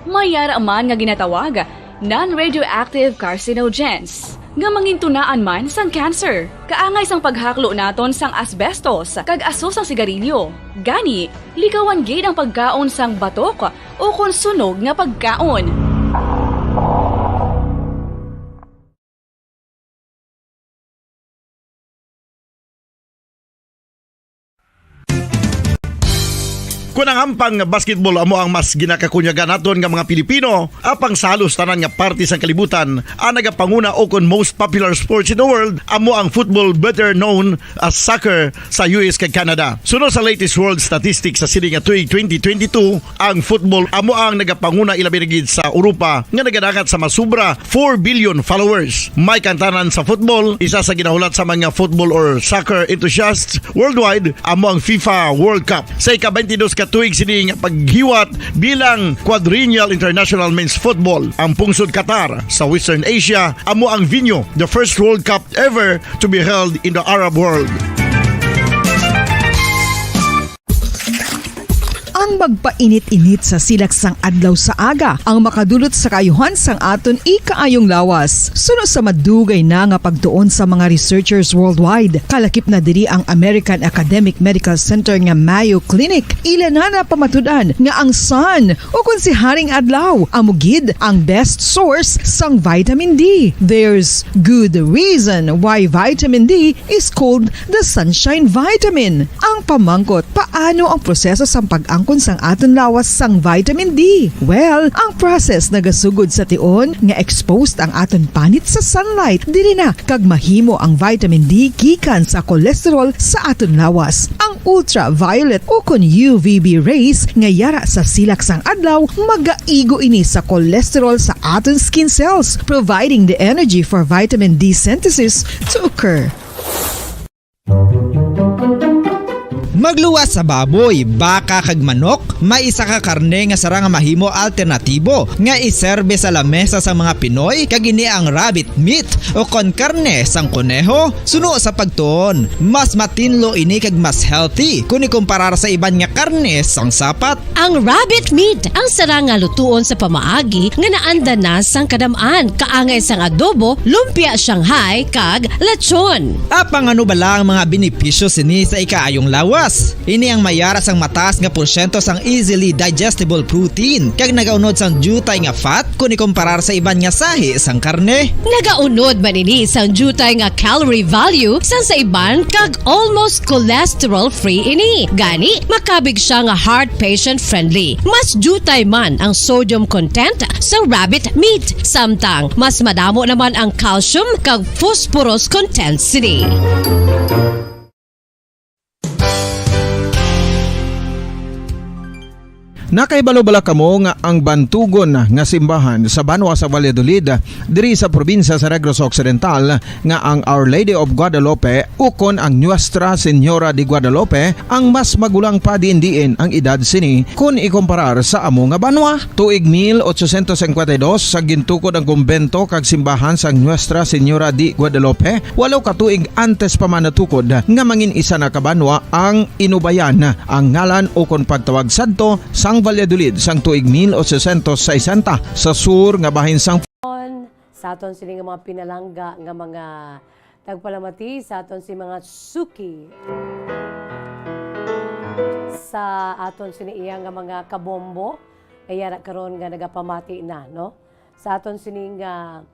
Mayara man nga ginatawag non-radioactive carcinogens nga mangintunaan man sang cancer. Kaangay sang paghaklo naton sang asbestos kag aso sang sigarilyo. Gani, likawan gid ang pagkaon sang batok o kon sunog nga pagkaon. Kung ang ampang basketball amo ang mas ginakakunyagan naton nga mga Pilipino, apang salos tanan nga parte sa kalibutan, ang nagapanguna o kon most popular sports in the world, amo ang football, better known as soccer sa US kag Canada. Sunod sa latest world statistics sa sini nga tuig 2022, ang football amo ang nagapanguna ilabi na gid sa Europa nga nagadakat sa masubra 4 billion followers. May kantanan sa football, isa sa ginahulat sa mga football or soccer enthusiasts worldwide, amo ang FIFA World Cup. Sa ika-22 katuig sini nga paghiwat bilang Quadrennial International Men's Football. Ang pungsod Qatar sa Western Asia amo ang venue, the first World Cup ever to be held in the Arab world. Ang magpainit-init sa silaksang adlaw sa aga ang makadulot sa kaayuhan sang aton ikaayong lawas. Suno sa madugay na nga pagtuon sa mga researchers worldwide, kalakip na diri ang American Academic Medical Center nga Mayo Clinic. Ilan na pamatudan nga ang sun o kung si Haring Adlaw amugid ang best source sang vitamin D. There's good reason why vitamin D is called the sunshine vitamin. Ang pamangkot, paano ang proseso sang pag-angkon sang aton lawas sang vitamin D? Well, ang process nagasugod sa tion nga exposed ang aton panit sa sunlight dili na kag mahimo ang vitamin D gikan sa cholesterol sa aton lawas. Ang ultraviolet o kon UVB rays nga yara sa silak sang adlaw magaigo ini sa cholesterol sa aton skin cells, providing the energy for vitamin D synthesis to occur. Magluwas sa baboy, baka kag manok, may isa ka karne nga sara nga mahimo alternatibo nga iserbe sa lamesa sa mga Pinoy kag ini ang rabbit meat o kon karne sang kuneho. Suno sa pagtuon, mas matinlo ini kag mas healthy kung ikumparar sa iban nga karne sang sapat. Ang rabbit meat ang sara nga lutuon sa pamaagi nga naanda na sang kadamaan, kaangay sang adobo, lumpia Shanghai kag lechon. Apang ano bala ang mga benepisyo sini sa ikaayong lawas? Ini ang mayara sang mataas nga porsyento sang easily digestible protein kag nagaunod sang jutay nga fat kung ikumparar sa iban nga sahi sang karne. Nagaunod man ini sang jutay nga calorie value sang sa iban kag almost cholesterol free ini. Gani makabig siya nga heart patient friendly. Mas jutay man ang sodium content sa rabbit meat, samtang mas madamo naman ang calcium kag phosphorus content sini. Nakaibalo-bala kamo nga ang Bantugon nga simbahan sa Banwa sa Valladolid diri sa probinsya sa Negros Occidental nga ang Our Lady of Guadalupe ukon ang Nuestra Señora de Guadalupe ang mas magulang pa diin ang edad sini kung ikumparar sa amo nga Banwa. Tuig 1852 sa gintukod ang kumbento kag simbahan sang Nuestra Señora de Guadalupe, walo ka tuig antes pa man natukod nga mangin isa na ka Banwa ang inubayan ang ngalan ukon pagtawag sadto sang Valladolid sang tuig 1860 sa sur nga bahin sang sa aton sini nga mga pinalangga nga mga tagpalamati sa aton si mga suki sa aton sini iya nga mga kabombo ayara karon nga nagapamati na no sa aton sini nga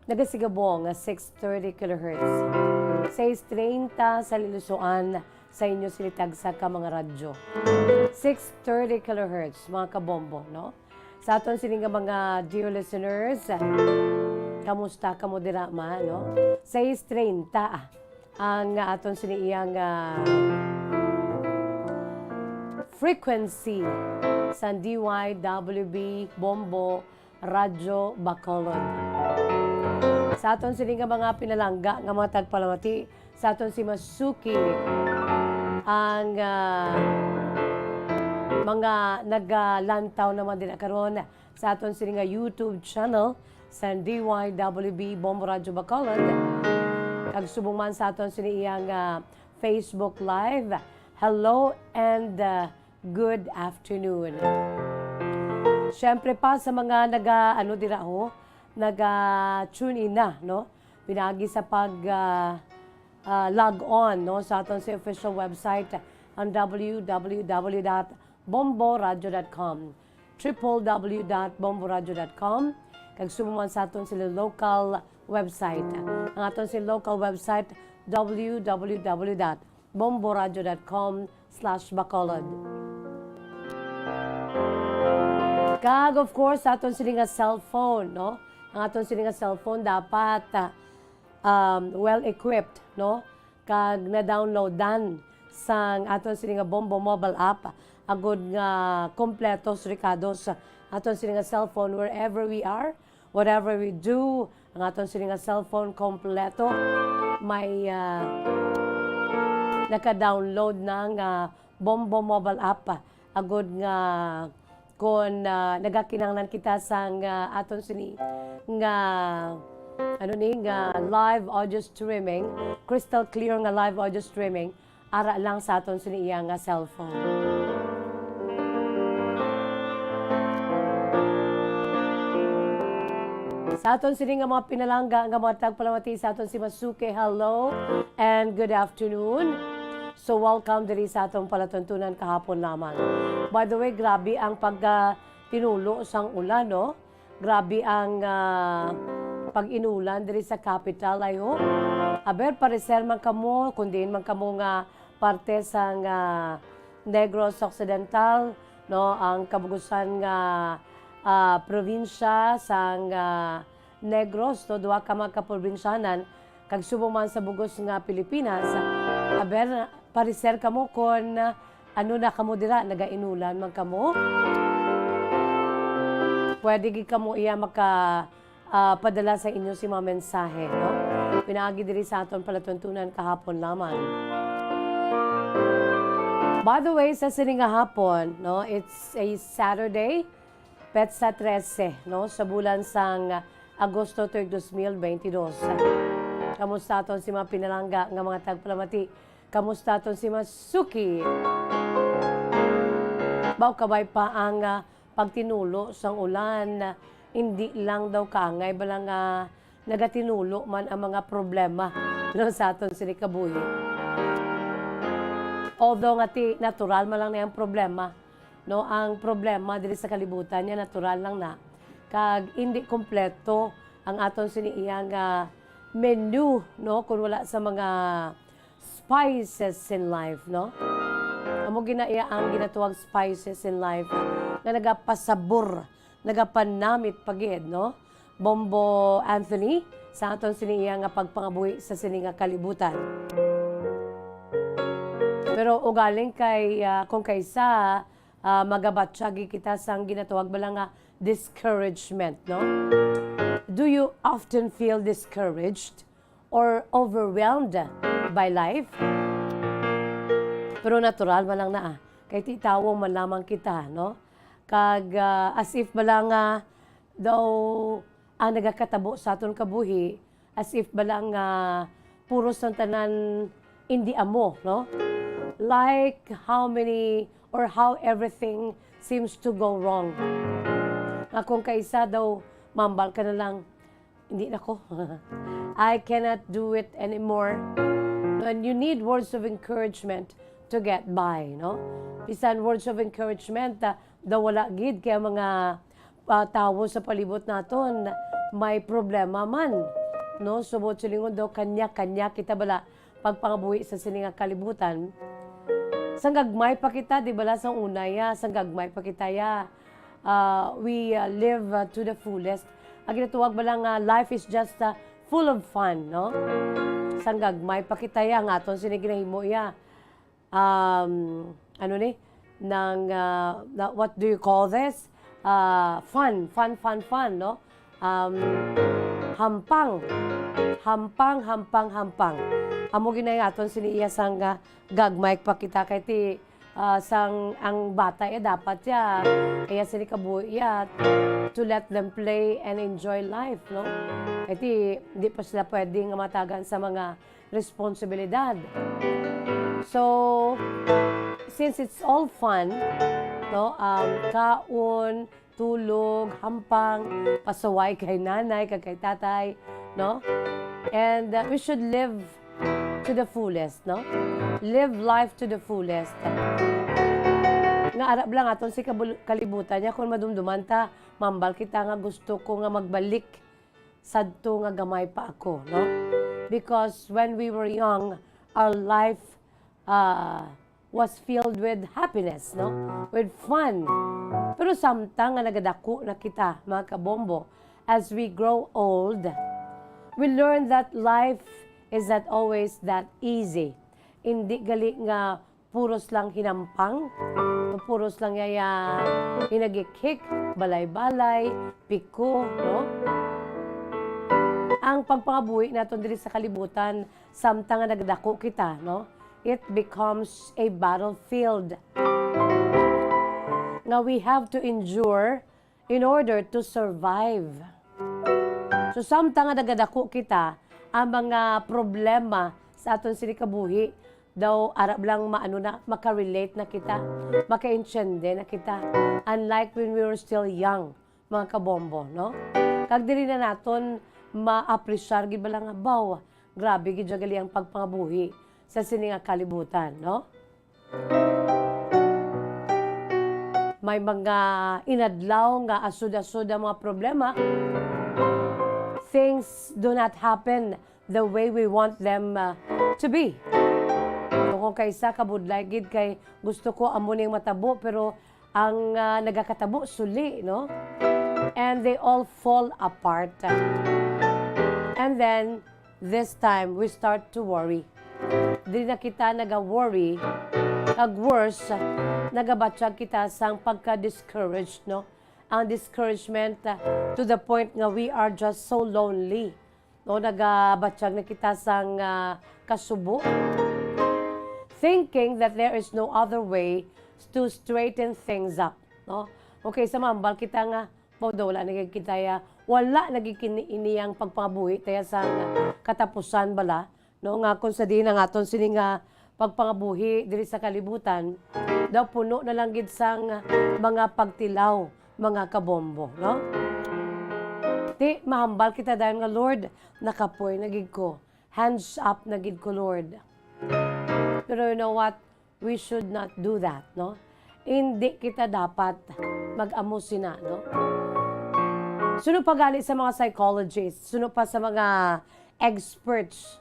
nagasigabong nga 630 kHz 630 sa lilusuan sa inyo silitag sa ka mga radyo. 630 kHz, mga kabombo, no? Sa aton sining mga dear listeners, kamusta ka mo dira ma, no? 630 ang aton siniyang frequency sa DYWB Bombo Radyo Bacolod. Sa aton sining mga pinalangga nga mga tagpalamati, sa aton si Masuki ang mga naglantaw naman din karon sa aton sini nga YouTube channel sa DYWB Bombo Radyo Bacolod kag subong man sa aton sini iyang Facebook Live. Hello and good afternoon. Siyempre pa sa mga tune in na, no? Pinagi sa pag log on, no, sa aton sa official website ang www.bomboradio.com, www.bomboradio.com. Kag sumuman sa aton sila local website. Ang aton sila local website www.bomboradio.com/Bacolod. Kag of course aton sila nga cellphone, no? Ang aton sila nga cellphone dapat well-equipped, no? Kag na-downloadan sang aton sila nga Bombo mobile app, agud nga kompletos ricados aton sila nga cellphone wherever we are, whatever we do, ang aton sila nga cellphone kompleto may naka-download ng Bombo mobile app, agud nga kung nagakinanglan kita sang aton sini nga live audio streaming, crystal clear nga live audio streaming, ara lang sa aton sini iya nga cellphone. Sa aton sini nga mga pinalangga nga mga tagpalamati sa aton si Masuke, hello and good afternoon. So welcome diri sa atong palatuntunan kahapon lamang. By the way, grabe ang pagtinulo sang ulan, no? Grabe ang pag-inulan diri sa capital ayo. Aber pareser man kamo kundi man kamo nga parte sang Negros Occidental, no, ang kabugusan nga probinsya sang Negros, to duha ka magkaprobinsyanan kag subong man sa bugos nga Pilipinas. Aber pareser kamo kon ano na kamo dira nagainulan man kamo. Pwede gi kamo iya padala sa inyo si mga mensahe, no? Pinaagi diri sa aton palatuntunan kahapon lamang. By the way, sa sininga hapon, no, it's a Saturday, Petsa 13, no, sa bulan sang Agosto 3, 2022. Kamusta aton si mga pinalangga nga mga tagpalamati? Kamusta aton si Masuki? Baw kabay pa ang pagtinulo sang ulan, hindi lang daw kaangay bala nga nagatinulo man ang mga problema no, sa aton sinikabuhi. Although nga natural man lang na yung problema, no, ang problema diri sa kalibutan niya natural lang na kag hindi kompleto ang aton siniiyang menu, no, kung wala sa mga spices in life, no. Amo ginaiya ang ginatuwag spices in life nga nagapasabor, nagapanamit pagid, no? Bombo Anthony sa aton siniya nga pagpangabuhi sa sini nga kalibutan. Pero ugaling kay kung kaysa magabatsyagi kita sang ginatawag bala nga discouragement, no? Do you often feel discouraged or overwhelmed by life? Pero natural man lang na kay titawo man lamang kita, no? Kag as if bala nga daw ang nagakatabo sa aton kabuhi, as if bala nga puros ng tanan hindi amo, no? Like how many or how everything seems to go wrong. Nga kung kaisa daw mambal ka na lang, hindi na ko. I cannot do it anymore. And you need words of encouragement to get by, no? Bisan words of encouragement, daw wala gid kaya mga tao sa palibot naton may problema man, no? Subot silingon daw kanya-kanya kita bala pagpangabuhi sa sininga kalibutan. Sanggagmay pa kita, di bala sang unaya, sanggagmay pa kita ya. We live to the fullest. Ang ginatuwag bala nga life is just full of fun, no? Sanggagmay pa kita ya, nga aton siniginahimo ya. What do you call this? Fun, no? Hampang. Amo ginay aton siniya sang gagmay pa kita kay ti sang ang bata dapat ya kaya sini kabuhi to let them play and enjoy life, no? Kay ti di pa sila pwedeng matagan sa mga responsibilidad. So since it's all fun, no, kaon tulog, hampang, pasaway kay nanay, kay tatay, no? And we should live to the fullest, no? Live life to the fullest. Nga arap lang aton si kalibutan niya kung madumduman ta, mambal kita nga gusto ko nga magbalik sadto nga gamay pa ako, no? Because when we were young, our life was filled with happiness, no? With fun. Pero samtang nga nagadako na kita, mga kabombo, as we grow old, we learn that life is not always that easy. Hindi gali nga puros lang hinampang, puros lang yaya hinagikik, balay-balay, piko, no? Ang pagpangabuhi naton diri sa kalibutan, samtang nga nagdako kita, no? It becomes a battlefield. Now we have to endure in order to survive. So samtang nga nagadako kita, ang mga problema sa aton sinikabuhi, daw arab lang maano na, makarelate na kita, maka-enchende na kita. Unlike when we were still young, mga kabombo, no? Kag diri na naton ma-appreciate gid bala nga baw, grabe gid gali ang pagpangabuhi sa sininga kalibutan, no? May mga inadlaw nga asud-asud ang mga problema. Things do not happen the way we want them to be. So, kung kaysa kabudlay gid kay gusto ko amo ning matabo pero ang nagakatabo suli, no? And they all fall apart. And then this time we start to worry. Di na kita naga-worry, kag worse, nagabatsyag kita sang pagka-discouraged, no? Ang discouragement to the point nga we are just so lonely. No, nagabatsyag na kita sang kasubo. Thinking that there is no other way to straighten things up, no? Okay, sa mambal kita nga, wala nagkikitaya, wala nagkikiniiniyang pagpangabuhi, taya sang katapusan bala, no? Nga kung sa di na nga ton sini nga pagpangabuhi diri sa kalibutan, daw puno na lang gid sang mga pagtilaw, mga kabombo, no? Di mahambal kita dahil nga Lord, nakapoy na gid ko. Hands up na gid ko, Lord. Pero you know what? We should not do that, no? Hindi kita dapat mag-amo sina, no? Suno pa gali sa mga psychologists, suno pa sa mga experts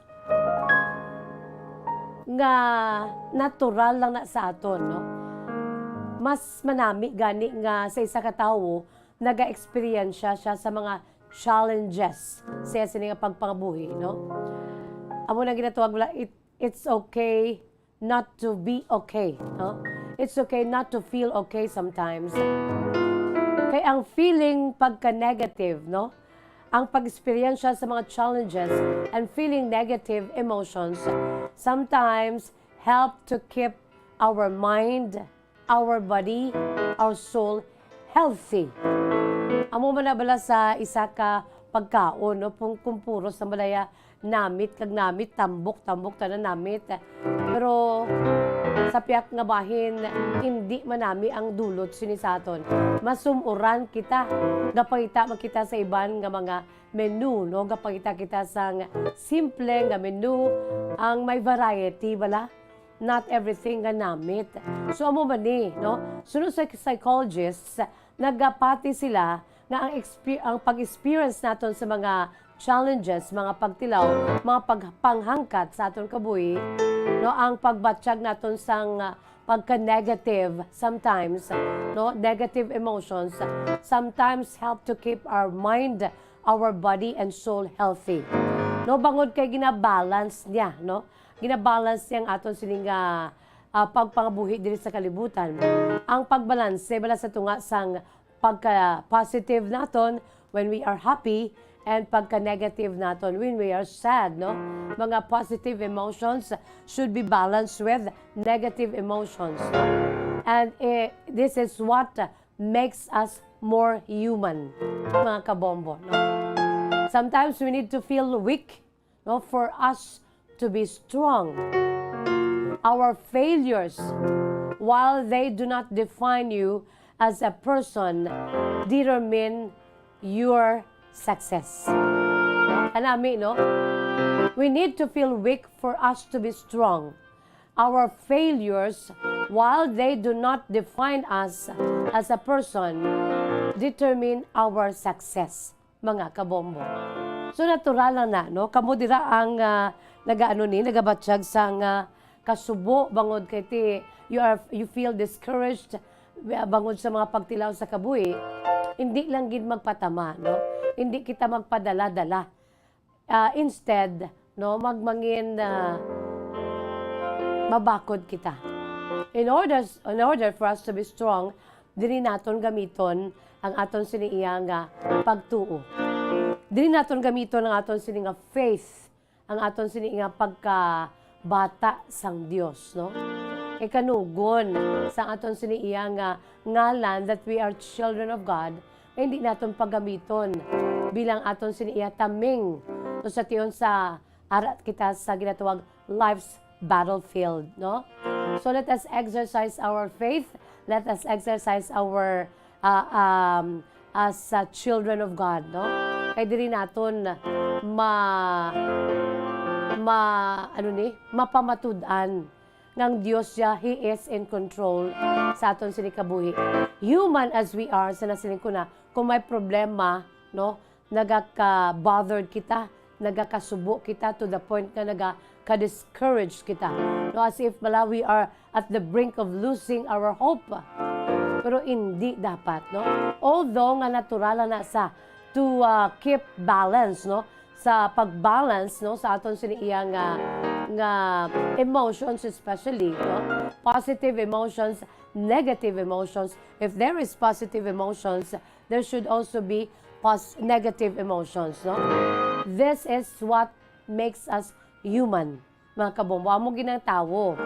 nga natural lang na sa aton, no? Mas manami gani nga sa isa ka tawo naga-experience siya sa mga challenges sa sini nga pagpangabuhi, no? Amo na ginatawag wala, it's okay not to be okay, no? It's okay not to feel okay sometimes. Kaya ang feeling pagka-negative, no? Ang pag-experience sa mga challenges and feeling negative emotions sometimes help to keep our mind, our body, our soul healthy. Amo man na bala sa isa ka pagkaon, no? Kung puro sa malaya namit, kag namit, tambok, tanan namit. Pero sa piyak nga bahin, hindi manami ang dulot sinisaton. Masumuran kita, gapangita makita sa iban nga mga menu, no? Gapangita kita sa simple nga menu, ang may variety, bala? Not everything nga namit. So, amo ba ni, no? Sunod sa psychologists, nagapati sila na ang pag-experience naton sa mga challenges, mga pagtilaw, mga pagpanghangkat sa aton kabuhi, no, ang pagbatsyag naton sang pagka-negative sometimes, no, negative emotions sometimes help to keep our mind, our body and soul healthy. No, bangod kay gina-balance niya, no? Gina-balance niya ang aton sining pagpangabuhi diri sa kalibutan. Ang pagbalanse bala sa tunga sang pagka-positive naton when we are happy and pagka-negative naton when we are sad, no? Mga positive emotions should be balanced with negative emotions. And this is what makes us more human, mga kabombo, no? Sometimes we need to feel weak, no, for us to be strong. Our failures, while they do not define you as a person, determine your success. Kanami, no? We need to feel weak for us to be strong. Our failures, while they do not define us as a person, determine our success, mga kabombo. So natural lang na, no? Kamo dira ang nagabatsyag sang kasubo bangod kay ti you feel discouraged bangod sa mga pagtilaw sa kabuhi. Hindi lang gid magpatama, no? Hindi kita magpadala-dala. Instead, no, magmangin mabakod kita. In order for us to be strong, dili naton gamiton ang aton siniya nga pagtuo. Dili naton gamiton ang aton sini nga faith, ang aton sini nga pagkabata sang Dios, no? Ikanugon sa aton siniya nga ngalan that we are children of God, hindi naton paggamiton bilang aton siniya taming o sa tiyon sa arat kita sa ginatawag life's battlefield, no? So let us exercise our faith. Let us exercise our as children of God, no? Kay diri naton mapamatud-an ng Dios siya, He is in control sa aton sinikabuhi. Human as we are, sa nasiling ko na, kung may problema, no, nagaka-bothered kita, nagakasubo kita to the point na nagaka-discouraged kita. No, as if we are at the brink of losing our hope. Pero hindi dapat, no? Although nga natural na sa to keep balance, no? Sa pag-balance, no, sa aton siniya nga emotions especially, no? Positive emotions, negative emotions. If there is positive emotions, there should also be negative emotions, no? This is what makes us human, mga kabombo. Amo ginang tawo.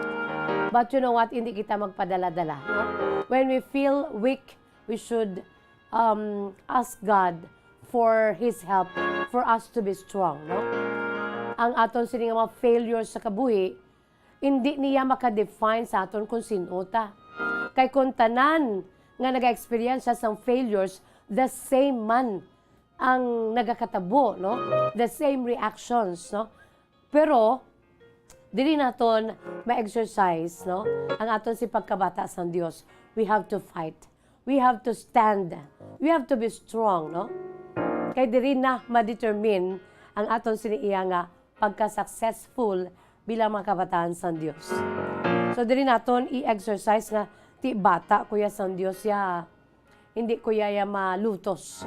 But you know what? Hindi kita magpadala-dala, no? When we feel weak, we should ask God for His help for us to be strong, no? Ang aton sining mga failures sa kabuhi, hindi niya makadefine sa aton kung sino ta. Kay kung tanan nga naga-experience sa failures, the same man ang nagakatabo, no? The same reactions, no? Pero dili naton ma-exercise, no? Ang aton si pagkabata sa Dios. We have to fight. We have to stand. We have to be strong, no? Kay diri na ma-determine ang aton siniiya nga pagka-successful bilang mga kabataan sa Dios. So diri naton i-exercise nga ti bata kuya sa Dios ya. Hindi kuya ya malutos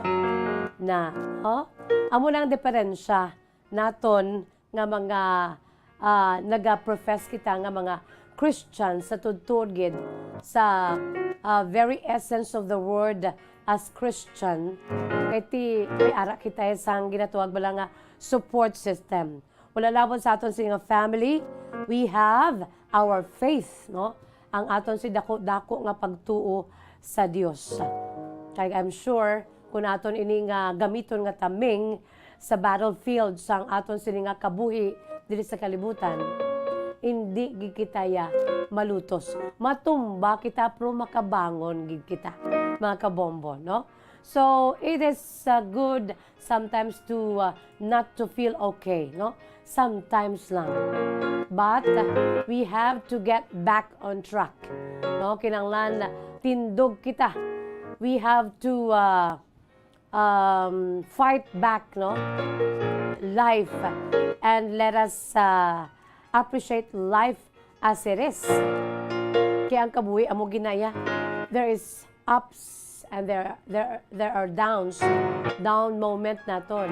na, oh? Amo nang diferensya naton nga mga naga-profess kita nga mga Christians sa tudtod gid sa very essence of the word as Christian. Kay ti ara kita sang ginatawag bala nga support system. Wala labon sa aton sa family, we have our faith, no? Ang aton si dako-dako nga pagtuo sa Dios. Kay I'm sure kung aton ini nga gamiton nga taming sa battlefield sang aton sini nga kabuhi diri sa kalibutan, hindi gid kita ya malutos. Matumba kita pero makabangon gid kita, mga kabombo, no? So it is good sometimes to not to feel okay, no? Sometimes lang. But we have to get back on track, no? Kinanglan tindog kita. We have to fight back, no? Life, and let us appreciate life as it is. Kaya ang kabuhi amo ginaya. There is ups and there are downs, down moment naton.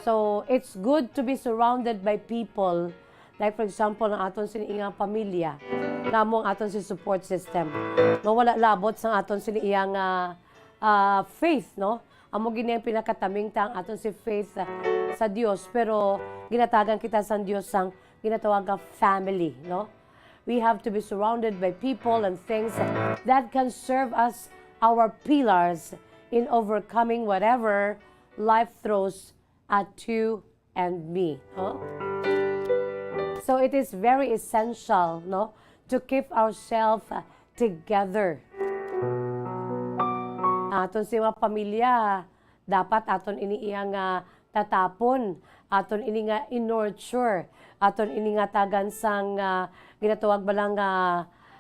So it's good to be surrounded by people, like for example ang aton siniingang pamilya, namo ang aton si support system. No, wala labot sang aton siniiyang faith, no? Amo gini ang pinakataming tang aton si faith sa Dios, pero ginatagan kita sa Dios sang ginatawag nga family, no? We have to be surrounded by people and things that can serve as our pillars in overcoming whatever life throws at you and me, no? So it is very essential, no, to keep ourselves together. Aton si mga pamilya, dapat aton ini iyang tatapon, aton ini nga in-nurture, aton ini nga tagan sang ginatawag balang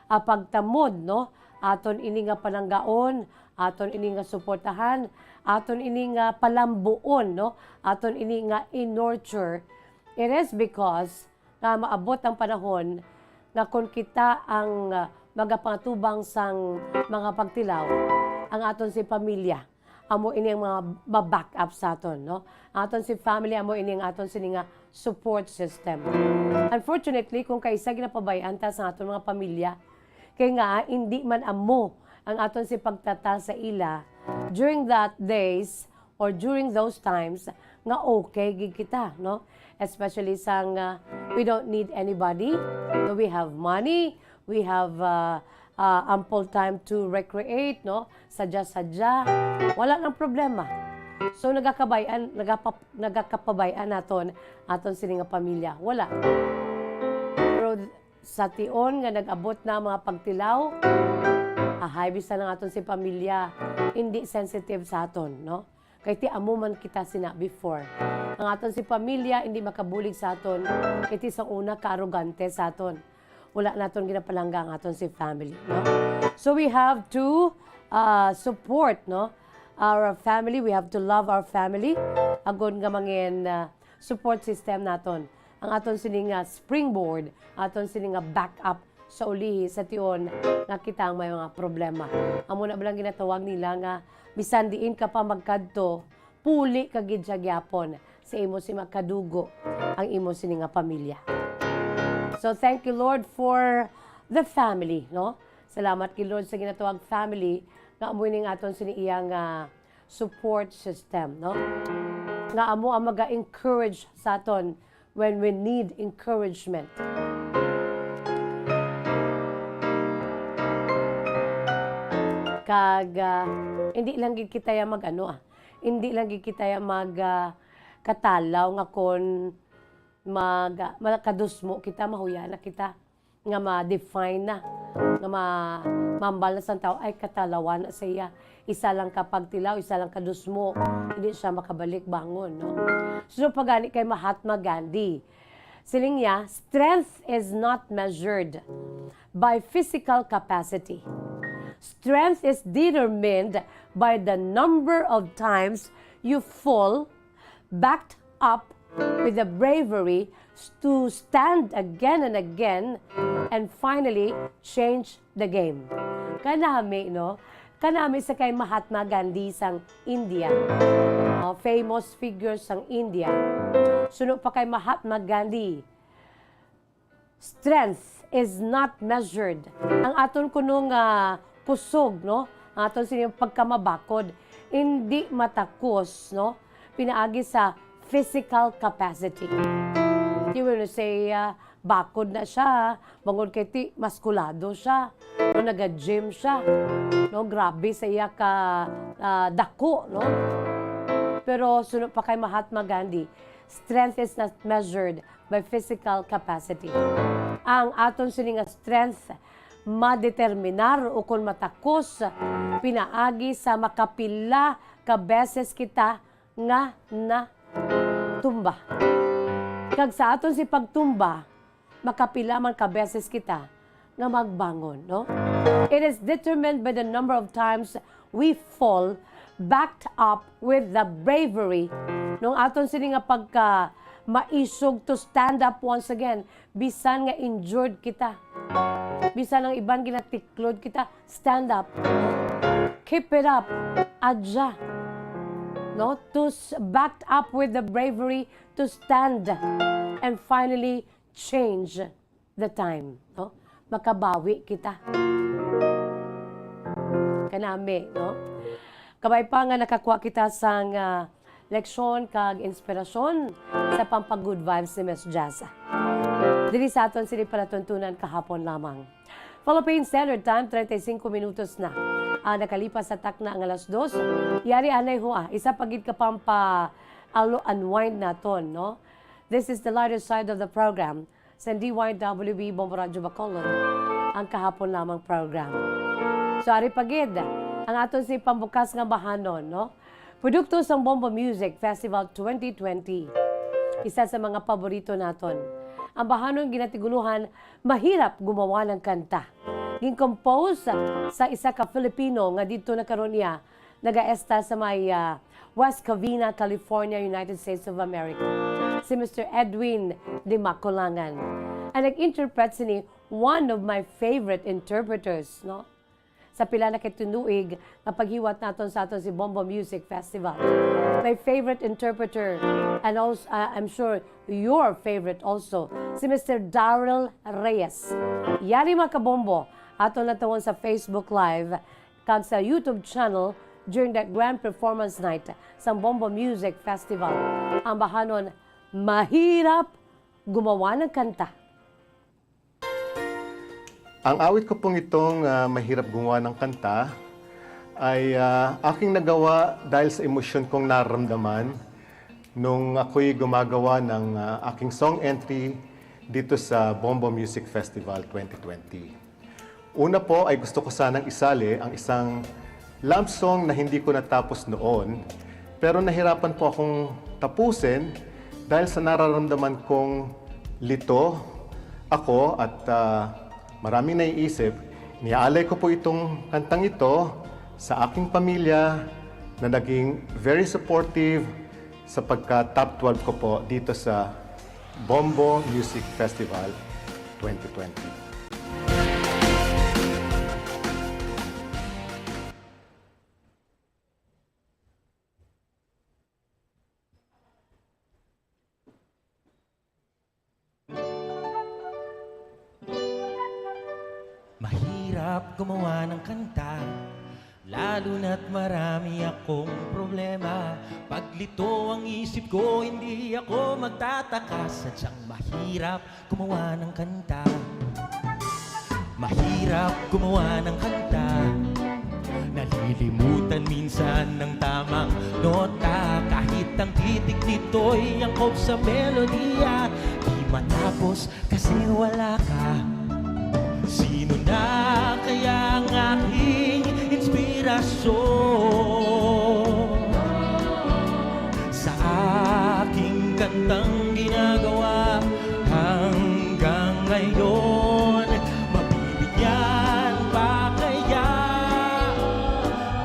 pagtamod, no? Aton ini nga pananggaon, aton ini nga suportahan, aton ini nga palambuon, no? Aton ini nga in-nurture. It is because maabot ang panahon nga kung kita ang magapatubang sang mga pagtilaw, ang aton si pamilya, amo ini ang mga back up sa aton, no? Aton si family, amo ini ang aton sini nga support system. Unfortunately, kung kaisa ginapabayaan ta sa aton mga pamilya, kay nga hindi man amo ang aton si pagtata sa ila during that days or during those times nga okay gid kita, no? Especially sang we don't need anybody, no? We have money, we have ample time to recreate, no? Sadya-sadya, wala nang problema. So nagakapabayaan naton aton sini nga pamilya, wala. Pero sa tion nga nag-abot na mga pagtilaw, ahay bisan ang aton si pamilya, hindi sensitive sa aton, no? Kay ti amo man kita sina before. Ang aton si pamilya hindi makabulig sa aton, kay ti sa una ka-arogante sa aton. Wala naton ginapalangga ang aton si family, no? So we have to support, no, our family. We have to love our family. Agon nga mangin support system naton. Ang aton sining springboard, aton sining backup sa ulihi sa tion nga kita ang may mga problema. Amo na balang ginatawag nila nga bisan diin ka pa magkadto, puli ka gid siya gyapon sa imo si makadugo ang imo sining pamilya. So thank you Lord for the family, no? Salamat kay Lord sa ginatawag family nga amo ning aton sini iyang support system, no? Nga amo ang maga-encourage sa aton when we need encouragement. Kag hindi lang gid kita ya hindi lang gid kita ya katalaw nga kon makadusmo kita, mahuya na kita nga ma-define na nga mambal na sa tao ay katalawan na siya, isa lang kapag tilaw, isa lang kadusmo, hindi siya makabalik bangon, no? So pagani kay Mahatma Gandhi, siling niya, strength is not measured by physical capacity. Strength is determined by the number of times you fall, backed up with the bravery to stand again and again and finally change the game. Kanami, no? Kanami sa kay Mahatma Gandhi sang India. Famous figures sang India. Sunod pa kay Mahatma Gandhi. Strength is not measured. Ang aton kunong kusog, no? Ang aton sining pagkamabakod, hindi matakos, no? Pinaagi sa physical capacity. You will say, bakod na siya, bangod kay ti, maskulado siya, no, naga-gym siya, no, grabe sa iya ka dako, no? Pero sunod pa kay Mahatma Gandhi, strength is not measured by physical capacity. Ang aton sining strength, madeterminar o kung matakos, pinaagi sa makapila ka beses kita nga na tumba. Kag sa aton si pagtumba, makapila man ka beses kita nga magbangon, no? It is determined by the number of times we fall, backed up with the bravery nung aton sini nga pagka maisog to stand up once again, bisan nga injured kita, bisan ang iban ginatiklod kita, stand up, keep it up, adya, no? To backed up with the bravery to stand and finally change the time, no? Makabawi kita. Kanami, no? Kabay pa nga nakakuha kita sang leksyon kag inspirasyon sa pampag-good vibes ni Ms. Jazza. Dili sa aton sini palatuntunan kahapon lamang. Philippine Standard Time, 35 minutos na. Nakalipas sa takna ang alas 2. Yari anay ho isa pagid ka pampa unwind naton, no? This is the lighter side of the program sa DYWB Bombo Radyo Bacolod, ang kahapon lamang program. So ari pagid ang aton si pambukas nga bahanon, no? Produkto sang Bombo Music Festival 2020. Isa sa mga paborito naton. Ang bahanon ginatiguluhan, mahirap gumawa ng kanta. Gin-compose sa isa ka Filipino nga dito na karon niya nagaesta sa may West Covina, California, United States of America. Si Mr. Edwin de Macolangan. Ang nag-interpret ni one of my favorite interpreters, no? Sa pila na kitunuig na paghiwat naton sa aton si Bombo Music Festival. My favorite interpreter, and also, I'm sure your favorite also, si Mr. Darrell Reyes. Yari mga kabombo, aton natawon sa Facebook Live, kan sa YouTube channel during that grand performance night sa Bombo Music Festival. Ang bahanon, mahirap gumawa ng kanta. Ang awit ko pong itong mahirap gumawa ng kanta ay aking nagawa dahil sa emosyon kong nararamdaman nung ako'y gumagawa ng aking song entry dito sa Bombo Music Festival 2020. Una po ay gusto ko sanang isali ang isang love song na hindi ko natapos noon, pero nahirapan po akong tapusin dahil sa nararamdaman kong lito ako at maraming naiisip. Niaalay ko po itong kantang ito sa aking pamilya na naging very supportive sa pagka-top 12 ko po dito sa Bombo Music Festival 2020. Mahirap gumawa ng kanta, lalo na't marami akong problema. Paglito ang isip ko, hindi ako magtataka. Sadyang mahirap gumawa ng kanta. Mahirap gumawa ng kanta, nalilimutan minsan ng tamang nota. Kahit ang titik nito'y angkop sa melodiya, di matapos kasi wala ka. Sino na kaya ang aking inspirasyon sa aking kantang ginagawa hanggang ngayon? Mabibigyan pa kaya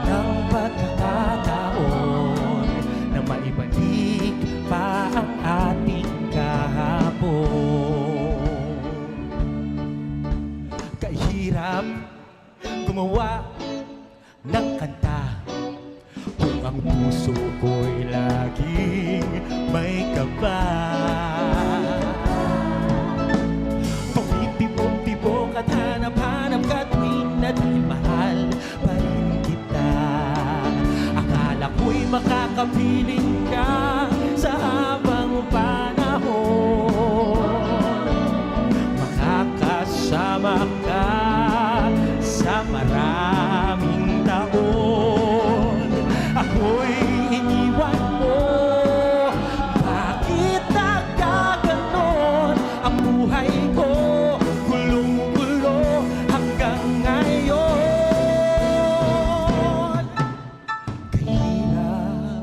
ng pagkakataon na maibalik pa ang ating kahapon? Kahirap gumawa ng kanta kung ang puso ko'y laging may kaba. Pumipibok-tibok at hanap-hanap ka tuwing na dahil mahal pa rin kita. Akala ko'y makakapiling ka sa habang panahon, makakasama ka sa maraming taon. Ako'y iniwan mo, bakit nagkaganon ang buhay ko? Gulong-gulo hanggang ngayon. Kahirap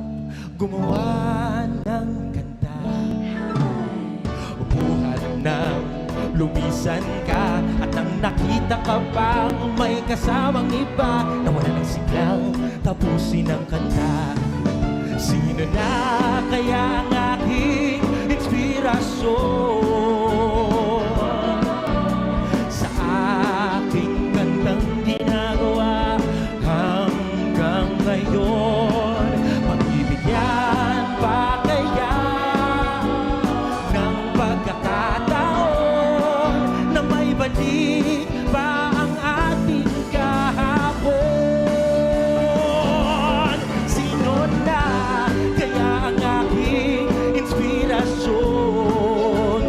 gumawa ng kanta, upuhan ng lumisan ka at nang nakita ka pang may kasamang iba, nawala ng siglang tapusin ang kanta. Sino na kaya ang aking inspirasyon sa aking kantang ginagawa hanggang ngayon? Magbibigyan pa kaya ng pagkakataon na may balik pa ang ating kahapon? Sino na kaya ang aking inspirasyon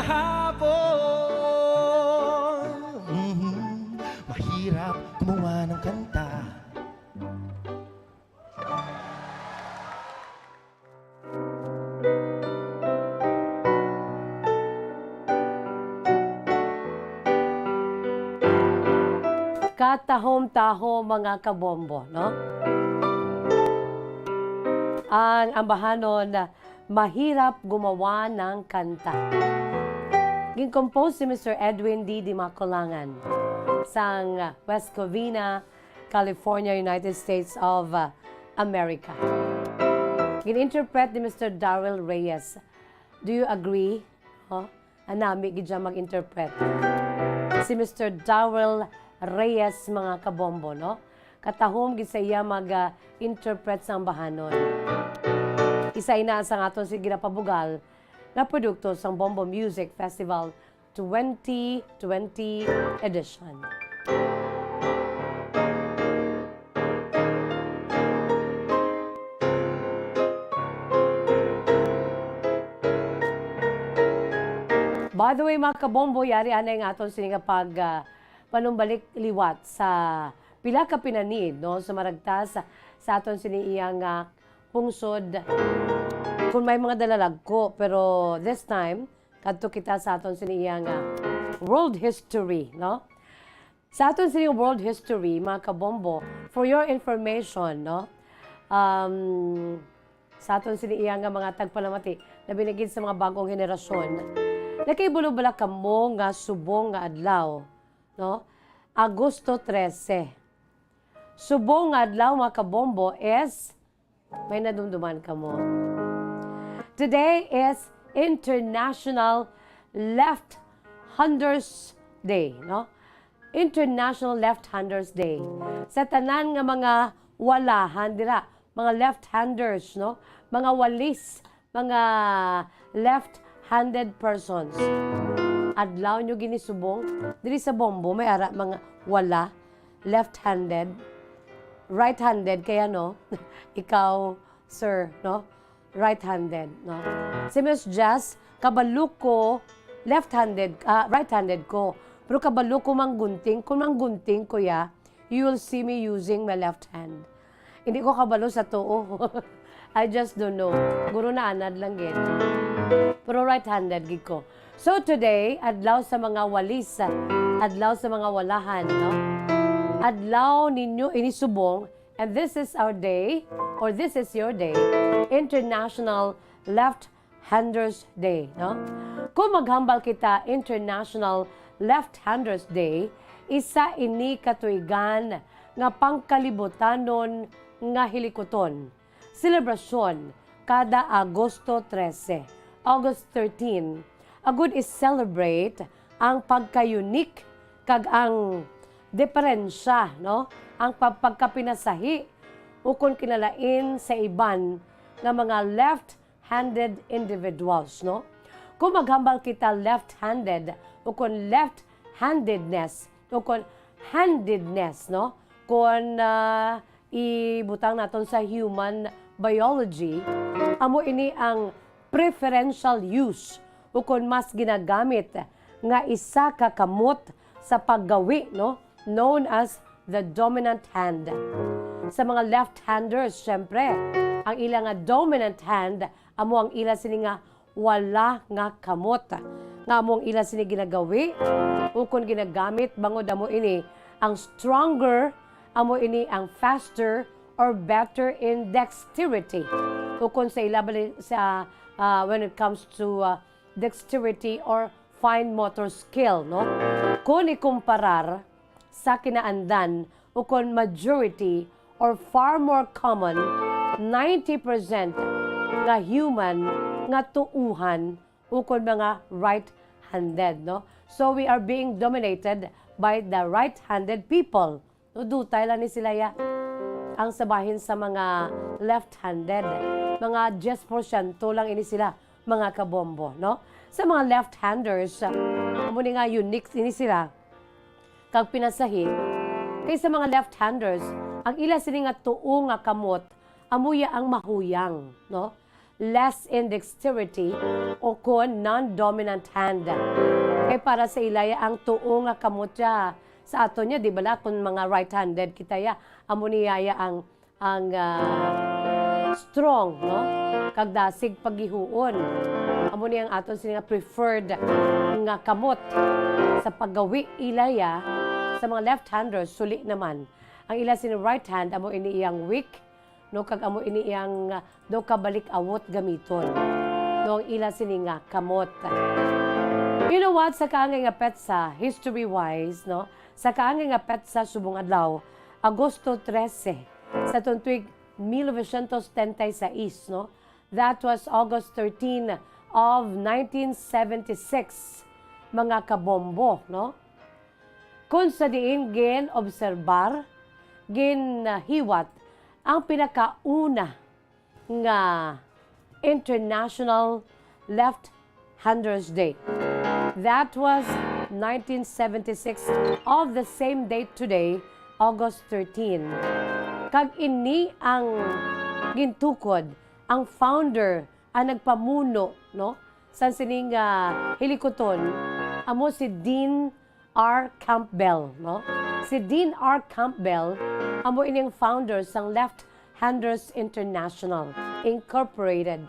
hapon. Mahirap gumawa ng kanta. Katahom-taho mga kabombo, no? Ang ambahanon, mahirap gumawa ng kanta. Gin-compose si Mr. Edwin D. Macolangan sang West Covina, California, United States of America. Gin-interpret ni Mr. Darrell Reyes. Do you agree? Anami gidya mag-interpret. Si Mr. Darrell Reyes mga kabombo, no? Katahom gisaya mag-interpret sa ambahanon. Isa ina sa aton si ginapabugal na produkto sa Bombo Music Festival 2020 edition. By the way, mga kabombo, yari anay nga aton sininga panumbalik liwat sa pila ka pinanid, no? Sa maragtas sa aton siniyang pungsod. Kung may mga dalalag ko, pero this time, kadto kita sa aton siniyang world history, no? Sa aton siniyang world history, mga kabombo, for your information, no? Sa aton siniyang mga tagpalamati na binigid sa mga bagong henerasyon, nakibulubala kamo nga subong nga adlaw, no? Agosto 13. Subong nga adlaw mga kabombo is may nadumduman kamo. Today is International Left-Handers Day, no? International Left-Handers Day. Sa tanan nga mga walahan dira, mga left-handers, no? Mga walis, mga left-handed persons. Adlaw nyo ginisubong, diri sa bombo may ara mga wala, left-handed, right-handed, kaya no, ikaw, sir, no, right-handed, no. Si Miss Jazz, kabalo ko, left-handed, right-handed ko, pero kabalo ko manggunting, kung manggunting ko ya, you will see me using my left hand. Hindi ko kabalo sa too. I just don't know. Guro na anad lang gid. Pero right-handed gid ko. So today, adlaw sa mga walis, adlaw sa mga walahan, no? Adlaw ninyo inisubong, and this is our day, or this is your day, International Left-Handers Day, no? Kung maghambal kita International Left-Handers Day, isa ini katuigan nga pangkalibutanon nga hilikoton. Selebrasyon kada Agosto 13, August 13. Agud is celebrate ang pagka-unique kag ang diferensya, no? Ang pagkapinasahi ukon kinalain sa iban nga mga left-handed individuals, no? Kung maghambal kita left-handed ukon left-handedness, ukon handedness, no? Kung ibutang naton sa human biology, amo ini ang preferential use ukon mas ginagamit nga isa ka kamot sa paggawi, no? Known as the dominant hand. Sa mga left-handers, syempre, ang ila nga dominant hand, amo ang ila sini nga wala nga kamot. Nga amo ang ila sini ginagawi, ukon ginagamit, bangod amo ini ang stronger, amo ini ang faster or better in dexterity. Ukon sa ila sa when it comes to dexterity or fine motor skill, no? Kung ikumparar sa kinaandan o kung majority or far more common, 90% nga human nga tuuhan o kung mga right-handed, no? So we are being dominated by the right-handed people. No, dutay lang ni sila ya. Ang sabahin sa mga left-handed, mga 10% lang ini sila, mga kabombo, no? Sa mga left-handers, muna nga unique ini sila, kag pinasahi, kay sa mga left-handers, ang ila sini nga tuo nga kamot, amuya ang mahuyang, no? less in dexterity o kon non-dominant hand. Kay para sa ilaya ang tuo nga kamutya sa ato niya, di ba kung mga right-handed kita ya, amo niyaya ang strong, no? Kagdasig paghihuon. Amo niya ang aton sila preferred nga kamot sa paggawi ilaya sa mga left-handers suli naman. Ang ila sini right hand amo iniiyang weak, no, kag amo iniiyang do kabalik awot gamiton. No, ang ila sini nga kamot. You know what, sa kaangay nga petsa, history-wise, no, sa kaangay nga petsa subong adlaw, Agosto 13, sa tuig 1936, no, that was August 13 of 1976, mga kabombo, no, kung sa diin gin obserbar, gin hiwat, ang pinakauna nga International Left-Handers Day. That was 1976 of the same date today, August 13. Kag ini ang gintukod, ang founder, ang nagpamuno, no, sa sining hilikoton, amo si Dean R. Campbell, no? Si Dean R. Campbell, amo ining founder sang Left-Handers International Incorporated.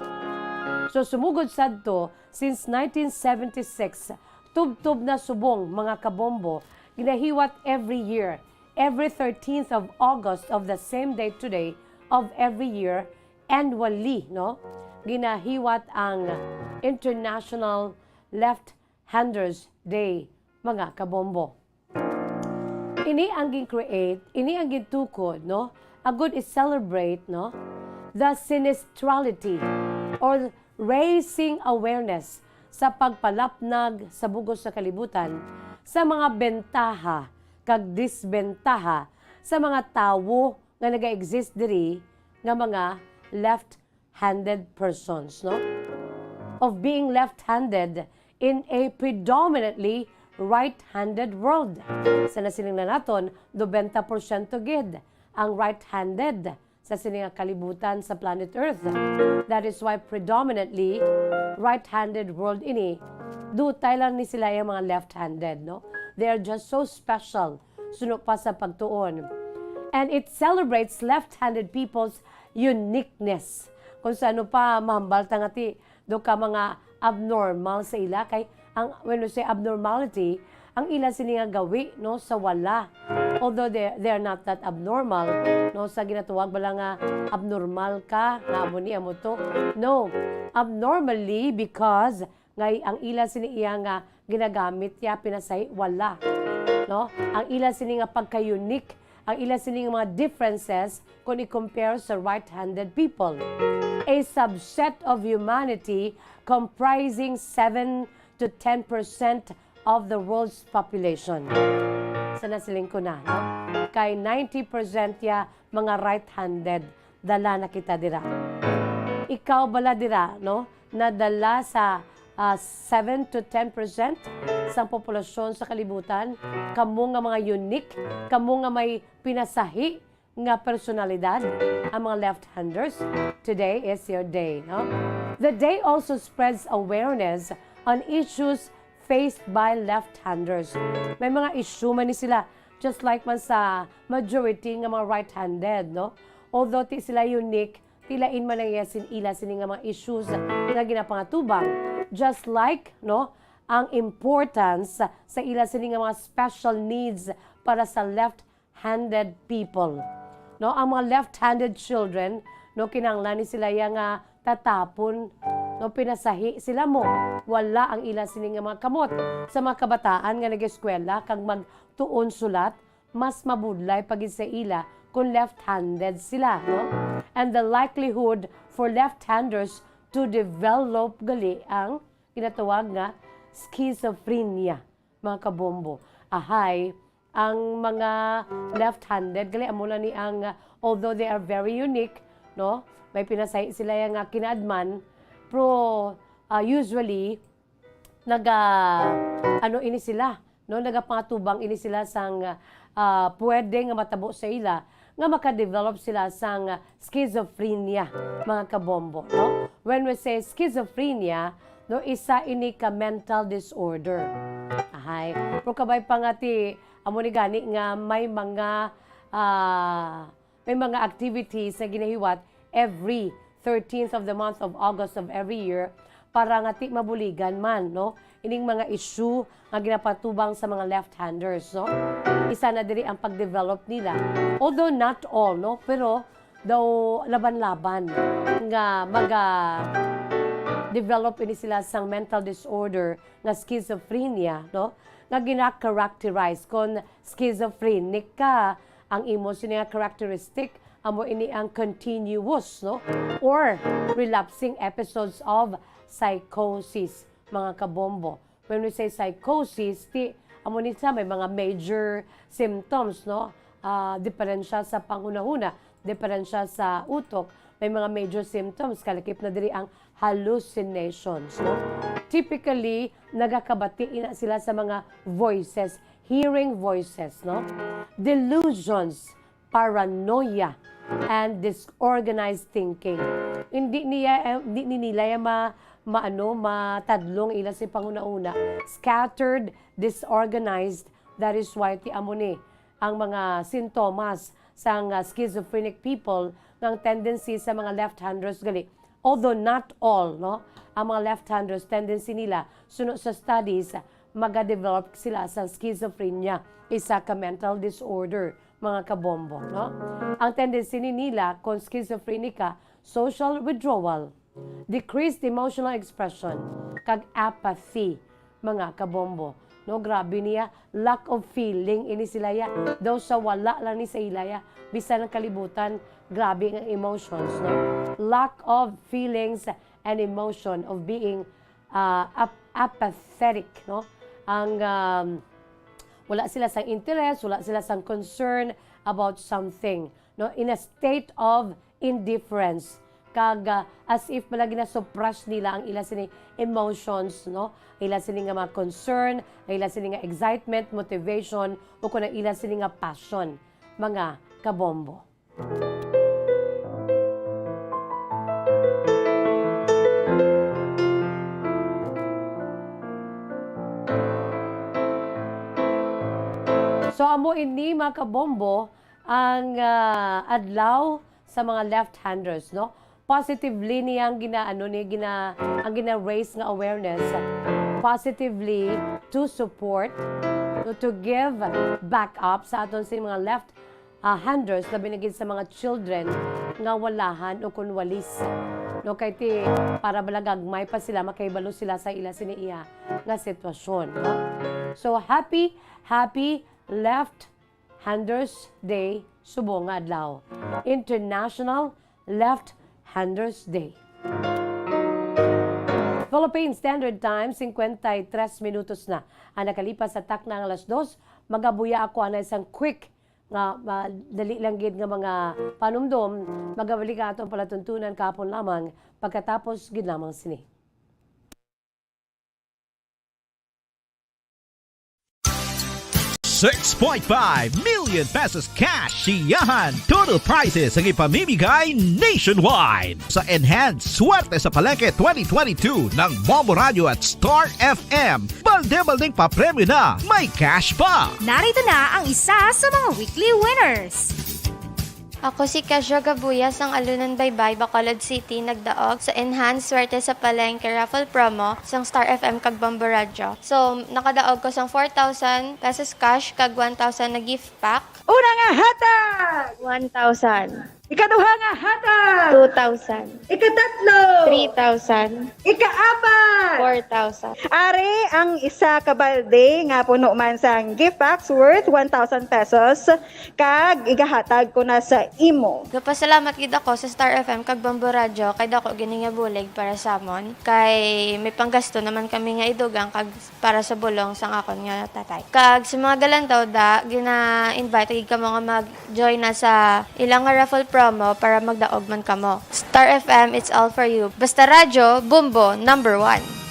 So sumugod sadto, since 1976, tub-tub na subong mga kabombo, ginahiwat every year, every 13th of August of the same day today of every year, annually, no? Ginahiwat ang International Left-Handers Day, mga kabombo. Ini ang gin-create, ini ang gintukod, no? A good is celebrate, no? The sinistrality or raising awareness sa pagpalapnag sa bugos sa kalibutan sa mga bentaha kag disbentaha sa mga tawo nga naga-exist diri nga mga left-handed persons, no? Of being left-handed in a predominantly right-handed world. Sa nasiling na naton, 90% gid ang right-handed sa sining kalibutan sa planet Earth. That is why predominantly right-handed world ini, dutay lang ni sila yung mga left-handed, no? They are just so special, suno pa sa pagtuon. And it celebrates left-handed people's uniqueness. Kung sa ano pa, mahambal tangati, do ka mga abnormal sa ila, kay ang when we say abnormality, ang ila sini nga gawi, no, sa wala. Although they are not that abnormal, no, sa ginatuwag bala nga abnormal ka, nga amo ni amo to. No, abnormally because ngay ang ila sini iya nga ginagamit ya pinasay wala, no. Ang ila sini nga pagka-unique, ang ila sini nga mga differences kung i-compare sa right-handed people. A subset of humanity comprising 7 to 10% of the world's population. Sa nasiling ko na, no? Kay 90% ya mga right-handed, dala na kita dira. Ikaw bala dira, no? Nadala sa 7 to 10% sa populasyon sa kalibutan, kamo nga mga unique, kamo nga may pinasahi nga personalidad, ang mga left-handers. Today is your day, no? The day also spreads awareness on issues faced by left-handers. May mga issue man ni sila, just like man sa majority ng mga right-handed, no? Although ti sila unique, tilain man ang yasin ila sini nga mga issues na ginapangatubang. Just like, no, ang importance sa ila sini nga mga special needs para sa left-handed people. No, ang mga left-handed children, no, kinanglan ni sila yang tatapon, no, pinasahi sila mo. Wala ang ila sini nga mga kamot. Sa mga kabataan nga nag-eskwela, kag magtuon sulat, mas mabudlay pag sa ila kung left-handed sila, no? And the likelihood for left-handers to develop gali ang kinatawag nga schizophrenia, mga kabombo. Ahay, ang mga left-handed, gali amula ni ang, although they are very unique, no? May pinasay sila yung kinaadman, pero usually, ini sila, no? Nagapatubang ini sila sang pwede nga matabo sa ila, nga makadevelop sila sang schizophrenia, mga kabombo, no? when we say schizophrenia, no, isa ini ka mental disorder. Ahay. Pero kabay pangati, amo ni gani nga may mga activities na ginahiwat every 13th of the month of August of every year para nga ti mabuligan man, no? Ining mga issue nga ginapatubang sa mga left-handers, no? Isa na diri ang pag-develop nila. Although not all, no? Pero daw laban-laban nga develop ini sila sang mental disorder nga schizophrenia, no? Nga gina-characterize kon schizophrenic ka, ang emosyon nga characteristic amo ini ang continuous, no, or relapsing episodes of psychosis, mga kabombo. When we say psychosis, amo ni sa may mga major symptoms, no, diferensya sa panghunahuna, diferensya sa utok, may mga major symptoms, kalakip na diri ang hallucinations, no. Typically, nagakabati na sila sa mga voices, hearing voices, no, delusions, paranoia, and disorganized thinking. Hindi nila matadlong ila si panguna-una. Scattered, disorganized, that is why ti amo ni ang mga sintomas sa schizophrenic people ng tendency sa mga left-handers gali. Although not all, no, ang mga left-handers tendency nila sunod sa studies magadevelop sila sa schizophrenia, isa ka mental disorder, mga kabombo, no? Ang tendency nila kung schizophrenic ka, social withdrawal, decreased emotional expression, kag apathy, mga kabombo. No, grabe niya, lack of feeling ini sila ya. Daw sa wala lang ni sa ilaya, bisan ng kalibutan, grabe ang emotions, no? Lack of feelings and emotion of being apathetic, no? Ang wala sila sang interest, wala sila sang concern about something, no, in a state of indifference, kag as if palagi na suppress nila ang ila sini emotions, no, ila sini nga mga concern, ila sini nga excitement, motivation, o kung ila sini nga passion, mga kabombo. So amo ini mga kabombo ang adlaw sa mga left-handers, no? Positively niyang ang gina-raise nga awareness positively to support, no, to give back up sa aton sa mga left-handers na binigid sa mga children nga walahan o kun walis. No, kay ti para balagagmay pa sila, makaibalo sila sa ila siniiya nga sitwasyon, no? So happy Left-Handers Day subong nga adlaw. International Left-Handers Day. Philippine Standard Time, 53 minutos na. Ang nakalipas sa takna ng alas 2, magabuya ako na isang quick nga dali lang gid nga mga panumdum, magabalik ato ang palatuntunan kapon lamang pagkatapos gid lamang sini. 6.5 million pesos cash siyahan. Total prizes ang ipamimigay nationwide sa Enhanced Swerte sa Palengke 2022 ng Bombo Radio at Star FM. Balde-baldeng papremyo na, may cash pa. Narito na ang isa sa mga weekly winners. Ako si Kesha Gabuyas ng Alunan Baybay, Bacolod City, nagdaog sa Enhanced Swerte sa Palengke Raffle Promo sang Star FM kag Bombo Radio. So, nakadaog ko sang 4,000 pesos cash kag 1,000 na gift pack. Una nga hatag! 1,000. Ikaduha nga hatag! 2,000. Ikatatlo! 3,000. Ikaapat! 4,000. Ari ang isa ka balde nga puno man sang gift packs worth 1,000 pesos kag igahatag ko na sa imo. Nagpasalamat gid ako sa Star FM kag Bombo Radio kay dako gini nga bulig para sa amon. Kay may panggasto naman kami nga idugang kag para sa bulong sang akon nga tatay. Kag sa mga galantaw da gina-invite gid kamo nga mag-join na sa ilang nga raffle promo para magdaog man kamo. Star FM, it's all for you. Basta radyo, Bumbo, #1.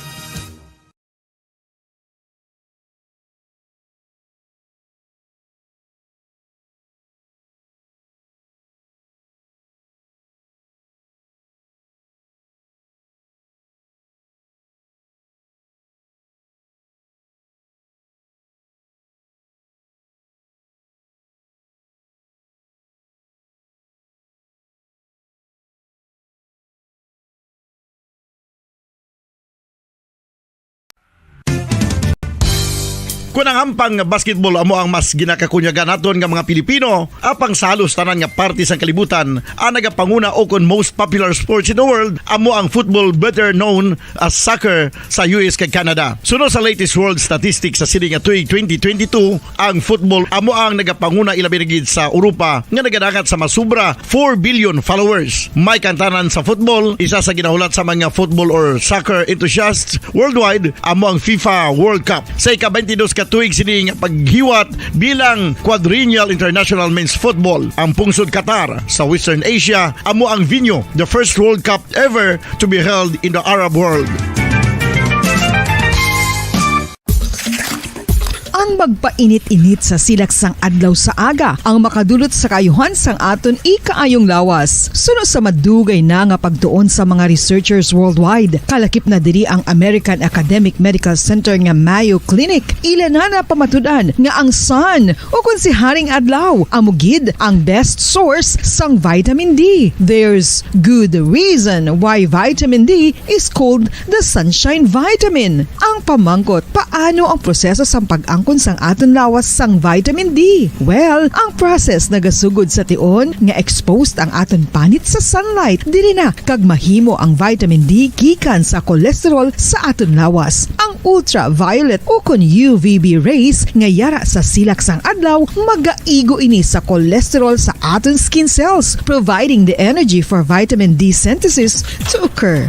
Kunang hampang basketball amo ang mas ginakakunyagan naton nga mga Pilipino, apang salos tanan nga parte sang kalibutan, ang nagapanguna o kon most popular sports in the world amo ang football, better known as soccer sa US kag Canada. Sunod sa latest world statistics sa sini nga tuig 2022, ang football amo ang nagapanguna ilabi na gid sa Europa nga nagadagat sa masubra 4 billion followers. May kantanan sa football, isa sa ginahulat sa mga football or soccer enthusiasts worldwide amo ang FIFA World Cup. Sa ika-22 ka tuig sini nga paghiwat bilang quadrennial international men's football. Ang pungsod Qatar sa Western Asia amo ang venue, the first World Cup ever to be held in the Arab world. Ang magpainit-init sa silaksang adlaw sa aga ang makadulot sa kayuhan sang aton ikaayong lawas. Suno sa madugay na nga pagtuon sa mga researchers worldwide. Kalakip na diri ang American Academic Medical Center nga Mayo Clinic. Ilan na pamatudan nga ang sun o kung si Haring Adlaw amugid ang best source sang vitamin D. There's good reason why vitamin D is called the sunshine vitamin. Ang pamangkot, paano ang proseso sang pag-angkon sang aton lawas sang vitamin D? Well, ang process nagasugod sa tion nga exposed ang aton panit sa sunlight. Dili na kag mahimo ang vitamin D gikan sa cholesterol sa aton lawas. Ang ultraviolet o kon UVB rays nga yara sa silak sang adlaw magaigo ini sa cholesterol sa aton skin cells, providing the energy for vitamin D synthesis to occur.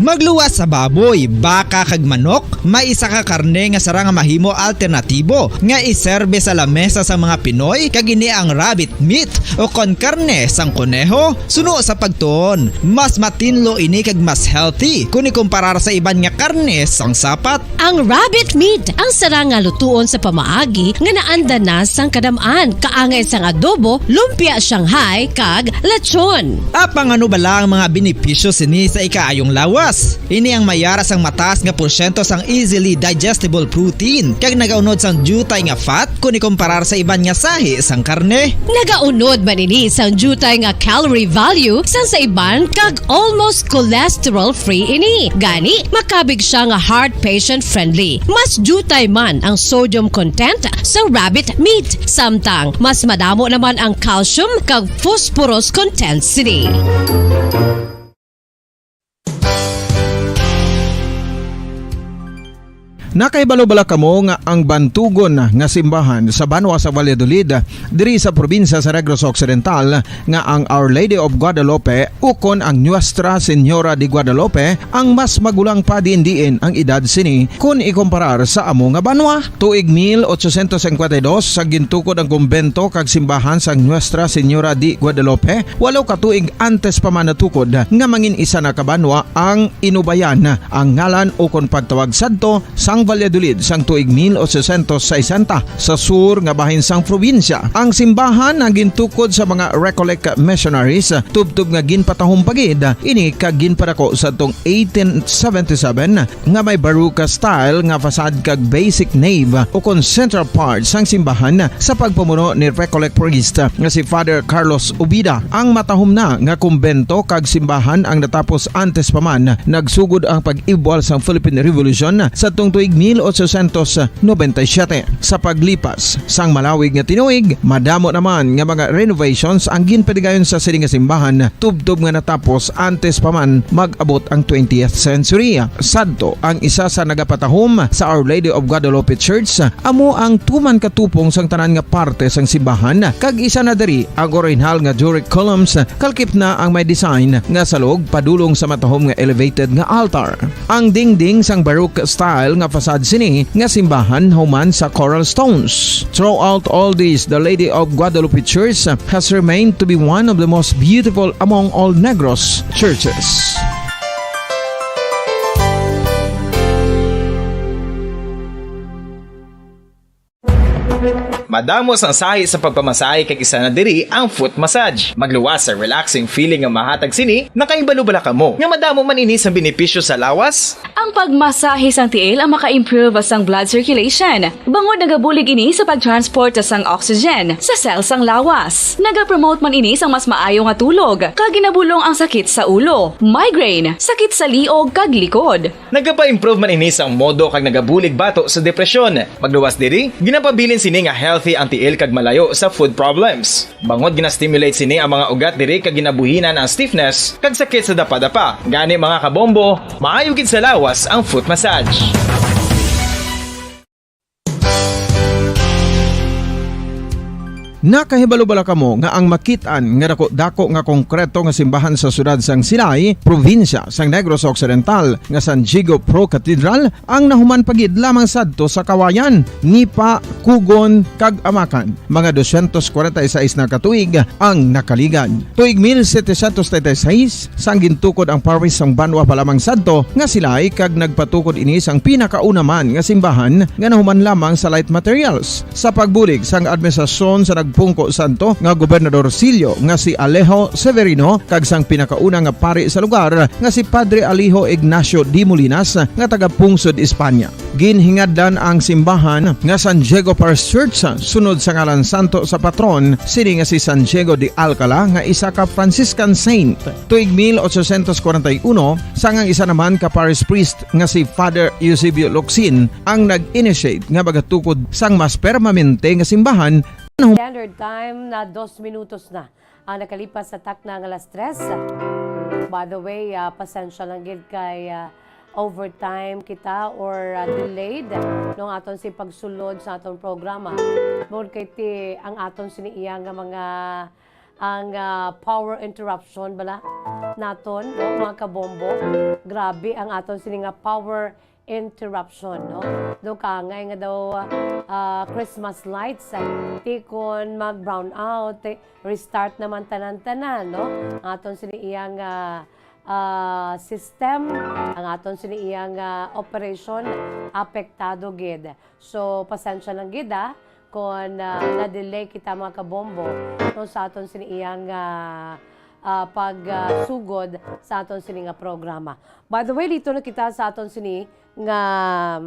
Magluwas sa baboy, baka kag manok, may isa ka karne nga sarang mahimo alternatibo nga iserbe sa lamesa sa mga Pinoy kag ini ang rabbit meat o kon karne sang kuneho. Suno sa pagtuon, mas matinlo ini kag mas healthy kung ikumparar sa iban nga karne sang sapat. Ang rabbit meat ang sarang nga lutuon sa pamaagi nga naanda na sang kadamaan, kaangay sang adobo, lumpia Shanghai kag lechon. Apang ano bala ang mga benepisyo sini sa ikaayong lawas? Ini ang mayara sang mataas nga porsyento sang easily digestible protein kag nagaunod sang jutay nga fat kung ikumparar sa iban nga sahi sang karne. Nagaunod man ini sang jutay nga calorie value sang sa iban kag almost cholesterol free ini. Gani makabig siya nga heart patient friendly. Mas jutay man ang sodium content sa rabbit meat, samtang mas madamo naman ang calcium kag phosphorus content sini. Nakaibalo-bala kamo nga ang bantugon nga simbahan sa Banwa sa Valladolid diri sa probinsya sa Negros Occidental nga ang Our Lady of Guadalupe ukon ang Nuestra Señora de Guadalupe ang mas magulang pa diin ang edad sini kung ikumparar sa amo nga banwa. Tuig 1852 sa gintukod ang kumbento kag simbahan sang Nuestra Señora de Guadalupe, walo ka tuig antes pa man natukod nga mangin isa na kabanwa ang inubayan ang ngalan ukon pagtawag sadto sang Valladolid sang tuig 1860 sa sur nga bahin sang probinsya. Ang simbahan ang gintukod sa mga Recollect missionaries tubtub nga ginpatahong pagid ini kag ginpadako sa tong 1877 nga may baroque style nga fasad kag basic nave o kon central part sang simbahan sa pagpamuno ni Recollect priest nga si Father Carlos Ubida. Ang matahom na nga kumbento kag simbahan ang natapos antes pa man nagsugod ang pag-ibwal sang Philippine Revolution sa tong tuig 1897. Sa paglipas sang malawig nga tinuig, madamo naman nga mga renovations ang ginpadigayon sa sining nga simbahan tubtob nga natapos antes pa man mag-abot ang 20th century. Sadto ang isa sa nagapatahom sa Our Lady of Guadalupe Church amo ang tuman katupong sang tanan nga parte sang simbahan kag isa na diri ang original nga Doric columns kalkip na ang may design nga salog padulong sa matahom nga elevated nga altar. Ang dingding sang baroque style nga fasad sini nga simbahan human sa coral stones. Throughout all this, the Lady of Guadalupe Church has remained to be one of the most beautiful among all Negros churches. Madamos ang sahi sa pagpamasahe kay isa na diri ang foot massage. Magluwas sa relaxing feeling nga mahatag sini, nakaibalo-bala ka mo. Nga madamo man ini sa benepisyo sa lawas. Ang pagmasahe sang tiil ang maka-improve sang blood circulation. Bangod nagabulig ini sa pag-transport sang oxygen sa cells sang lawas. Nagapromote man ini sang mas maayo nga tulog, kag ginabulong ang sakit sa ulo, migraine, sakit sa liog kag likod. Nagapa-improve man ini sang modo kag nagabulig bato sa depresyon. Magluwas diri, ginapabilin sini nga healthy ang tiil kag malayo sa food problems. Bangod gina-stimulate sini ang mga ugat diri kag ginabuhinan ang stiffness kag sakit sa dapa-dapa. Gani mga kabombo, maayo gid sa lawas ang foot massage. Nakahibalo-bala kamo nga ang makitaan nga dako nga konkreto nga simbahan sa sudad sang Sinay, probinsya sang Negros Occidental nga San Diego Pro Cathedral ang nahuman pagid lamang sadto sa kawayan, Nipa, Kugon, kag Amakan. Mga 246 na katuig ang nakaligan. Tuig 1736 sang gintukod ang parish sang Banwa pa lamang sadto nga silay kag nagpatukod ini sang pinakauna man nga simbahan nga nahuman lamang sa light materials. Sa pagbulig sang administrasyon sa Pungko Santo nga Gobernador Silio nga si Alejo Severino kag sang pinakauna nga pari sa lugar nga si Padre Alijo Ignacio D. Molinas nga taga Pungsod, Espanya. Ginhingadlan ang simbahan nga San Diego Parish Church sunod sa ngalan santo sa patron sini nga si San Diego de Alcala nga isa ka Franciscan saint. Tuig 1841 sangang isa naman ka parish priest nga si Father Eusebio Locsin ang nag-initiate nga bagatukod sang mas permanente nga simbahan. Standard time na 2 minutos na ang nakalipas sa takna ng alas 3. By the way, pasensya lang gid kay overtime kita or delayed nung aton si pagsulod sa aton programa. Bukod kay ti ang aton siniiya nga mga ang power interruption bala naton no, mga kabombo. Grabe ang aton sini nga power interruption, no? Do ka nga daw Christmas lights tikon mag-brown out, restart naman tanan-tanan, no? Aton siniiyang system, ang aton siniiyang operation apektado gid. So pasensya lang gid kung na-delay kita mga kabombo no, sa aton siniiyang pagsugod sa aton sini nga programa. By the way, dito na kita sa aton sini nga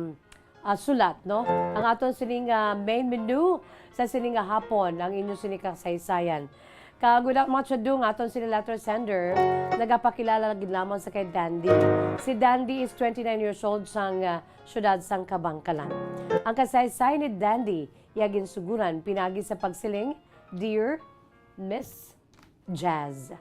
sulat, no? Ang aton sini nga main menu sa sini nga hapon, ang inyo sini kasaysayan. Kag without much ado, nga aton sini letter sender, nagapakilala gid lamang sa kay Dandy. Si Dandy is 29 years old sang syudad sang Kabangkalan. Ang kasaysayan ni Dandy, yagin suguran pinagi sa pagsiling, Dear Miss Jazz.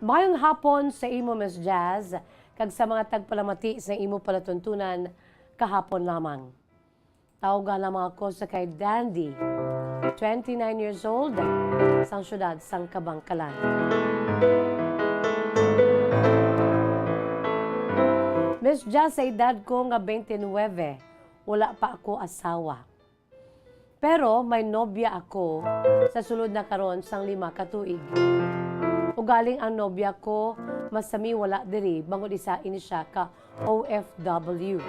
Mayong hapon sa imo, Miss Jazz, kag sa mga tagpalamati sa imo palatuntunan kahapon lamang. Tawagan lamang ako sa kay Dandy, 29 years old, sang syudad sang Kabangkalan. Miss Jazz, sa edad ko nga 29, wala pa ako asawa. Pero may nobya ako sa sulod na karon sang 5 ka tuig. Ugaling ang nobya ko, masami wala diri, bangod isa ini siya ka OFW.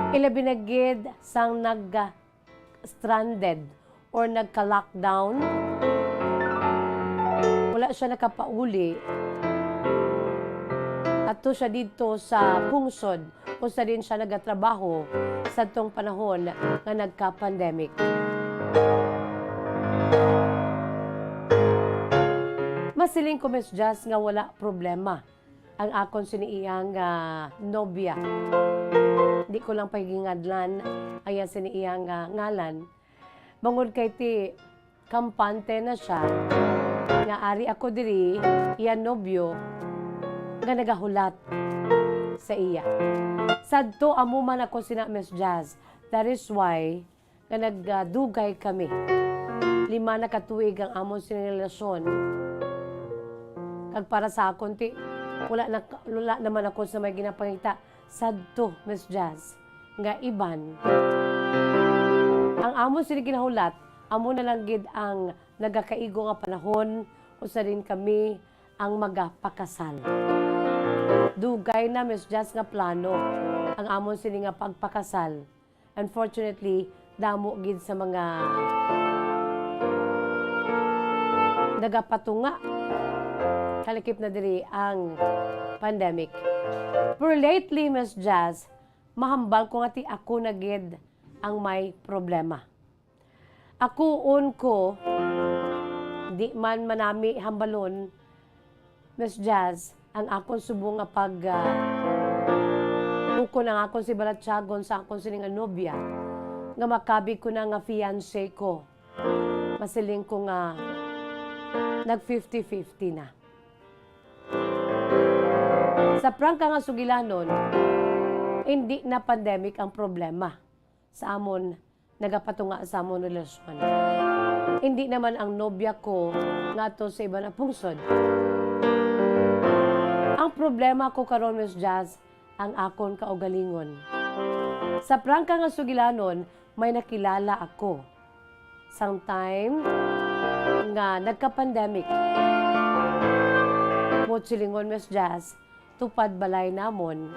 Ilabi na gid sang nag-stranded or nagka-lockdown. Wala siya nakapauli. Ato siya dito sa Pungsod, kung sa din siya nagatrabaho sa itong panahon na nagka-pandemic. Masiling ko, Miss Jazz, nga wala problema ang akon siniiyang nobya. Di ko lang pagingadlan ayan siniiyang ngalan. Bangod kay ti kampante na siya, nga ari ako diri, iya nobyo, nga nagahulat sa iya. Sadto amo man ako sina Miss Jazz. That is why nga nagdugay kami. 5 na katuig ang amon sinirelasyon. Kag para sa akon ti wala naman ako sa may ginapangita. Sadto, Miss Jazz, nga iban. Ang amon sila ginahulat, amo na lang gid ang nagakaigo nga panahon usa din kami ang magapakasal. Dugay na Miss Jazz nga plano ang amon sini nga pagpakasal. Unfortunately, damo gid sa mga nagapatunga kalikip na diri ang pandemic. Pero lately, Miss Jazz, mahambal ko nga ti ako na gid ang may problema. Akuon ko, di man manami hambalon, Miss Jazz, ang akong subong nga pag ukon ang akong si Balatsagon sa akong sining nobya, nga makabi ko na nga fiancé ko. Masiling ko nga nag 50-50 na. Sa prangka nga sugilanon, hindi na pandemic ang problema sa amon nagapatunga sa amon relasyon. Hindi naman ang nobya ko nga to sa iba na pungsod. Ang problema ko karon, Miss Jazz, ang akon kaugalingon. Sa prangka nga sugilanon, may nakilala ako. Sometime nga nagka-pandemic. Motsilingon, Miss Jazz, tupad balay namon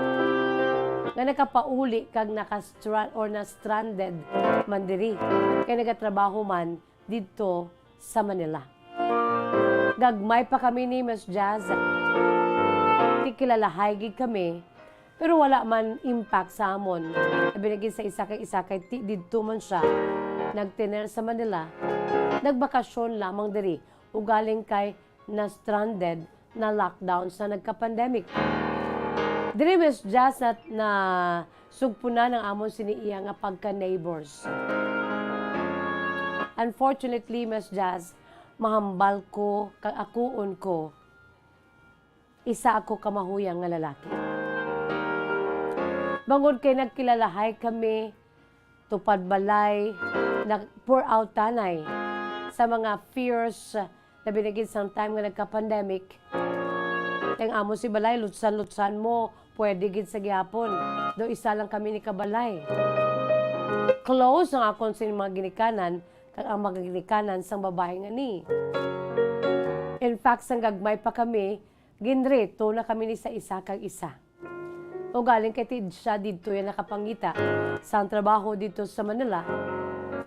nga nakapauli kag na-stranded man diri kay nagatrabaho man dito sa Manila. Gagmay pa kami ni Miss Jazz. Tikilalahay gid kami pero wala man impact sa amon. Binigay sa isa kay didto man siya nagtiner sa Manila. Nagbakasyon lamang diri ugaling kay na-stranded na lockdown sa nagka-pandemic. Diri Miss Jazz at na sugpunan ng amon siniiya nga pagka-neighbors. Unfortunately, Miss Jazz, mahambal ko, kag akuon ko, isa ako kamahuyang nga lalaki. Bangod kay nagkilalahay kami, tupad balay, nag-pour out tanay sa mga fears na binigid sa time nga nagka-pandemic. Ang amo si balay, lutsan-lutsan mo, pwede gid sa gihapon. Do isa lang kami ni kabalay. Close ang akon sa mga ginikanan, kag ang mga ginikanan sang babae nga ni. In fact, sang gagmay pa kami, ginreto na kami ni sa isa kag isa. O galing kay tid siya dito yan nakapangita sa trabaho dito sa Manila.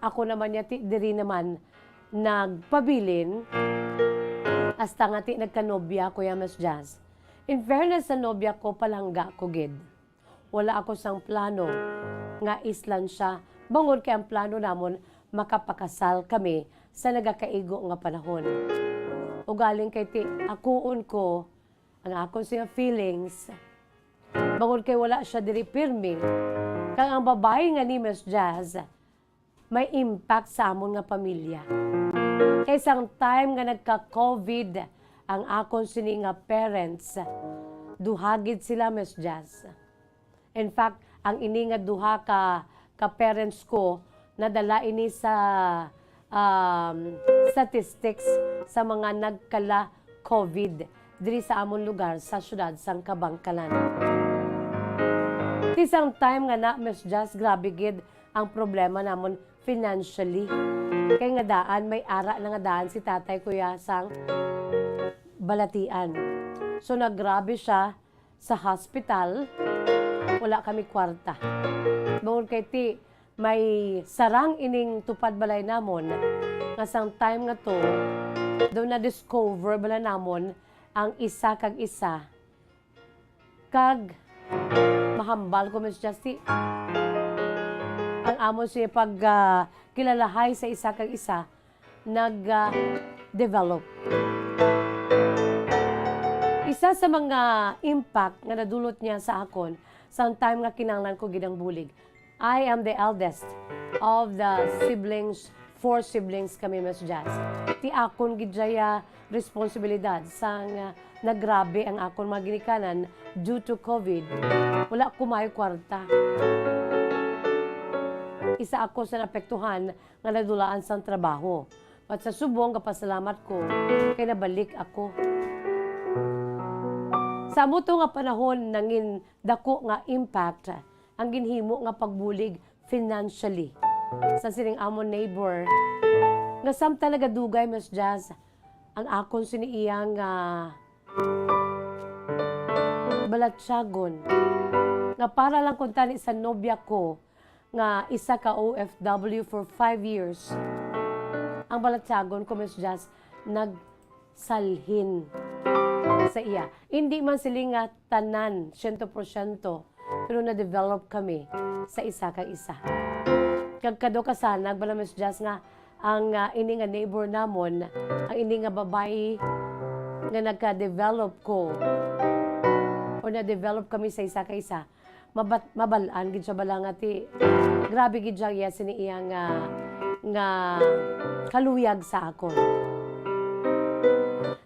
Ako naman niya diri naman nagpabilin hasta nga ti nagkanobya ko ya Miss Jazz. In fairness sa nobya ko, palangga ko gid. Wala ako sang plano nga islan siya. Bangod kay ang plano namon makapakasal kami sa nagakaigo nga panahon. O galing kay ti akuon ko ang akong siya feelings. Bangod kay wala siya diri pirmi. Kang ang babae nga ni Miss Jazz may impact sa amon nga pamilya. Kay isang time nga nagka-COVID ang akon sini nga parents, duhagid sila Miss Jazz. In fact, ang ini nga duha ka parents ko nadala ini sa statistics sa mga nagkala COVID diri sa amon lugar sa syudad sang Kabangkalan. Isang time nga na Miss Jazz, grabe gid ang problema namon financially. Kay nga daan, may ara na nga daan si tatay kuya sang balatian. So naggrabe siya sa hospital, wala kami kwarta. Bangod kay ti, may sarang ining tupad balay namon, nga sang time nga to, daw na-discover bala namon ang isa kag isa. Kag mahambal ko Miss Justy. Ang amon siya pag kilalahay sa isa kag isa, nag-develop. Isa sa mga impact nga nadulot niya sa akon, sa time nga kinanglan ko gidang bulig. I am the eldest of the siblings, 4 siblings kami, Miss Jazz. Ti akon gidjaya responsibilidad sang nagrabe ang akon mga ginikanan due to COVID. Wala ko may kwarta. Isa ako sa napektuhan nga nadulaan sa trabaho. At sa subong, kapasalamat ko, kay nabalik ako. Sa muto nga panahon, nangin dako nga impact, ang ginhimo nga pagbulig financially. Sa sining amon neighbor, Nga samtang nagadugay, Miss Jazz, ang akon siniiyang balatsyagon. Nga para lang kung tani sa nobya ko, nga isa ka OFW for 5 years. Ang balatsyagon ko, Miss Jazz, nagsalhin sa iya. Hindi man sila nga tanan, 100%, pero na-develop kami sa isa ka isa. Kagkado kasanag, bala Miss Jazz nga, ang ini nga neighbor namon, ang ini nga babae nga nagka-develop ko o na-develop kami sa isa ka isa, mabalaan gid siya bala nga ti grabe gid siya iya siniiya nga kaluyag sa akon.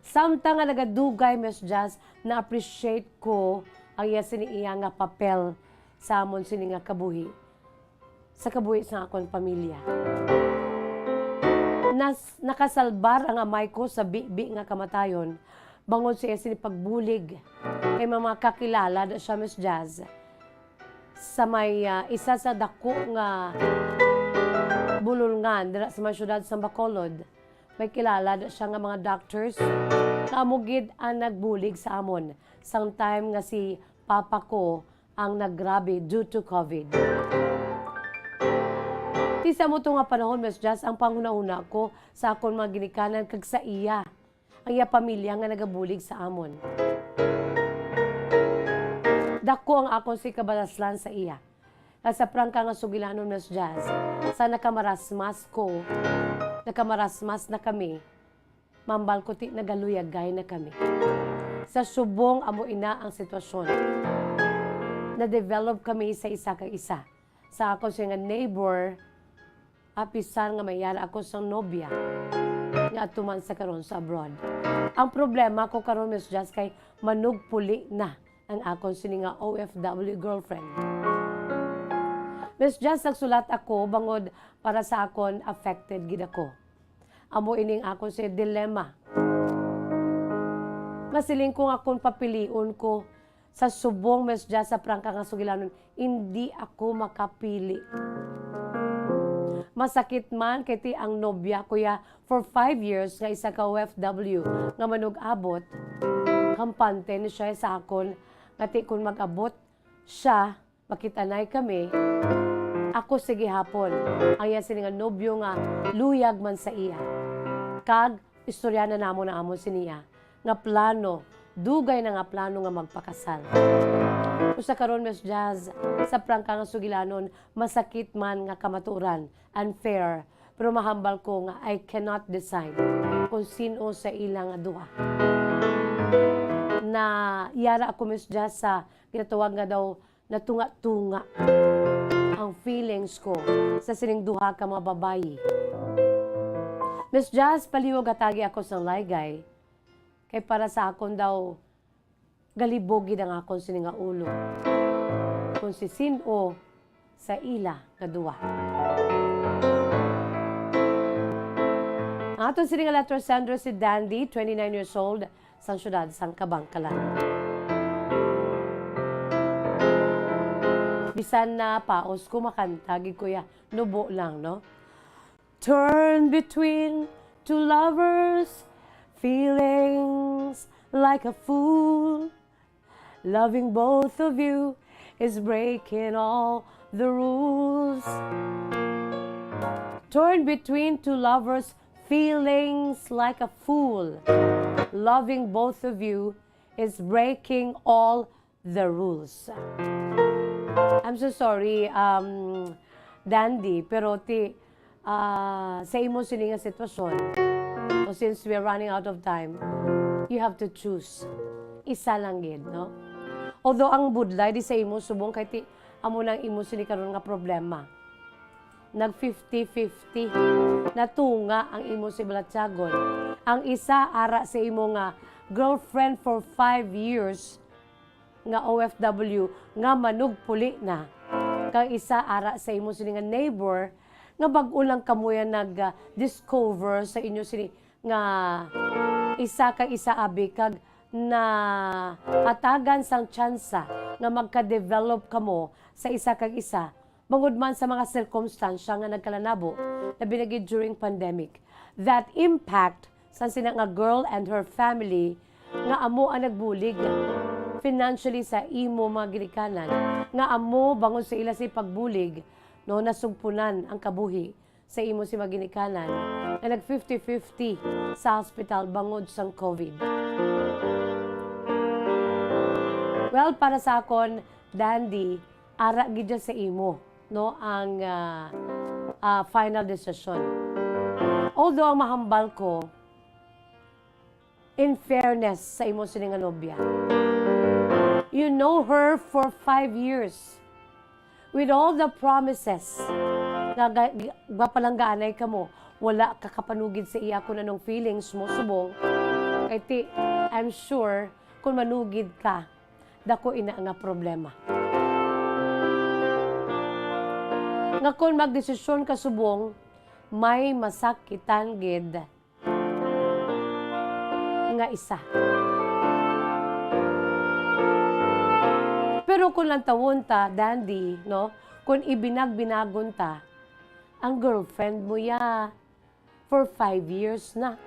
Samtang nga nagadugay, Miss Jazz, na-appreciate ko ang iya siniiya nga papel sa amon sini nga kabuhi sa kabuhi sa akon pamilya. Nakasalbar ang amay ko sa bi nga kamatayon bangon siya sini pagbulig kay mga kakilala da siya, Miss Jazz, sa may isa sa dako nga bulungan dira sa may syudad sa Bacolod. May kilala da siya nga mga doctors kaamugid ang nagbulig sa amon sang time nga si papa ko ang naggrabe due to COVID. Sa mo nga panahon, Miss Jazz, ang panguna-una ko sa akon mga ginikanan kag sa iya, ang iya pamilya nga nagabulig sa amon. Dako ang akon si kabalaslan sa iya. Sa prangka nga sugilanon, Miss Jazz, sa nakamarasmas ko, nakamarasmas na kami, mambal ko ti nagaluyagay na kami. Sa subong amo ina ang sitwasyon. Na-develop kami sa isa ka isa. Sa akon siya nga neighbor, apisan nga mayara ako sa nobya nga atuman sa karon sa abroad. Ang problema ko karon, Miss Jazz, kay manugpuli na ang akon sini nga OFW girlfriend. Miss Jazz, nagsulat ako bangod para sa akon affected gid ako. Amo ining akon si dilemma. Masiling ko nga akon papiliun ko sa subong, Miss Jazz, sa prangka nga sugilanon, hindi ako makapili. Masakit man kiti ang nobya kuya for 5 years nga isa ka OFW nga manug-abot, kampante ni siya sa akon nga ti kung mag-abot siya, makitanay kami, ako sige hapon. Ang iya sini nga nobyo nga luyag man sa iya. Kag istorya na namo na amon siniya nga plano, dugay na nga plano nga magpakasal. Usa karon, Miss Jazz, sa prangka nga sugilanon, masakit man nga kamaturan, unfair, pero mahambal ko nga I cannot decide kung sino sa ilang duha. Na yara ako, Miss Jazz, sa ginatawag nga daw na tunga-tunga ang feelings ko sa sining duha ka mga babayi. Miss Jazz, paliwag atagi ako sa laygay, kay para sa akon daw galibogid ang akon sini nga ulo. Kung si sino sa ila nga duwa. Ang aton sini nga letter sender si Dandy, 29 years old, sa syudad sang Kabangkalan. Bisan na paos ko makanta, gid kuya, nubo lang, no? Turn between two lovers, feelings like a fool. Loving both of you is breaking all the rules. Torn between two lovers, feelings like a fool. Loving both of you is breaking all the rules. I'm so sorry, Dandy, pero sa imo sini nga sitwasyon, so since we're running out of time, you have to choose. Isa lang gid, no? Although ang budlay di sa imo subong kay ti amo nang imo sini karon nga problema. Nag 50-50 natunga ang imo si Balatsagon. Ang isa ara sa imo nga girlfriend for 5 years nga OFW nga manugpuli na. Kang isa ara sa imo sini nga neighbor nga bag-o lang kamuya nag-discover sa inyo sini nga isa ka isa abi kag na atagan sang tsansa nga magka-develop kamo sa isa kag isa bangod man sa mga sirkumstansya nga nagkalanabo na binagid during pandemic. that impact sa sina nga girl and her family nga amo ang nagbulig financially sa imo mga ginikanan, nga amo bangon sa ila si pagbulig no nasugpunan ang kabuhi sa imo si mga ginikanan nga nag 50-50 sa hospital bangod sang COVID. Well, para sa akon, Dandy, ara gid sa imo no ang final decision. Although ang mahambal ko, in fairness sa imo sining nga nobya, you know her for 5 years with all the promises na gapalangganay ka mo, wala ka kapanugid sa iya kung anong feelings mo subong. Kaya I'm sure kung manugid ka, dako ina nga problema. Nga kung magdesisyon ka subong, may masakitan gid nga isa. Pero kung lang tawon ta, Dandy, no? Kung ibinag-binagon ta, ang girlfriend mo ya for 5 years na.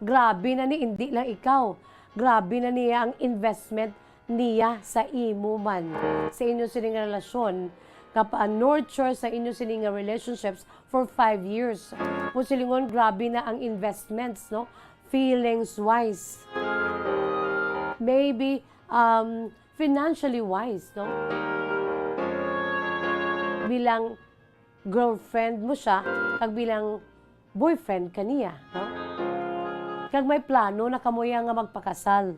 Grabe na ni, hindi lang ikaw. Grabe na niya ang investment niya sa imo man. Sa inyo sining relasyon, kapa-nurture sa inyo sining relationships for 5 years. Kung silingon, grabe na ang investments, no? Feelings-wise. Maybe, financially wise, no? Bilang girlfriend mo siya, kag bilang boyfriend kaniya, no? Kag may plano na kamoya nga magpakasal.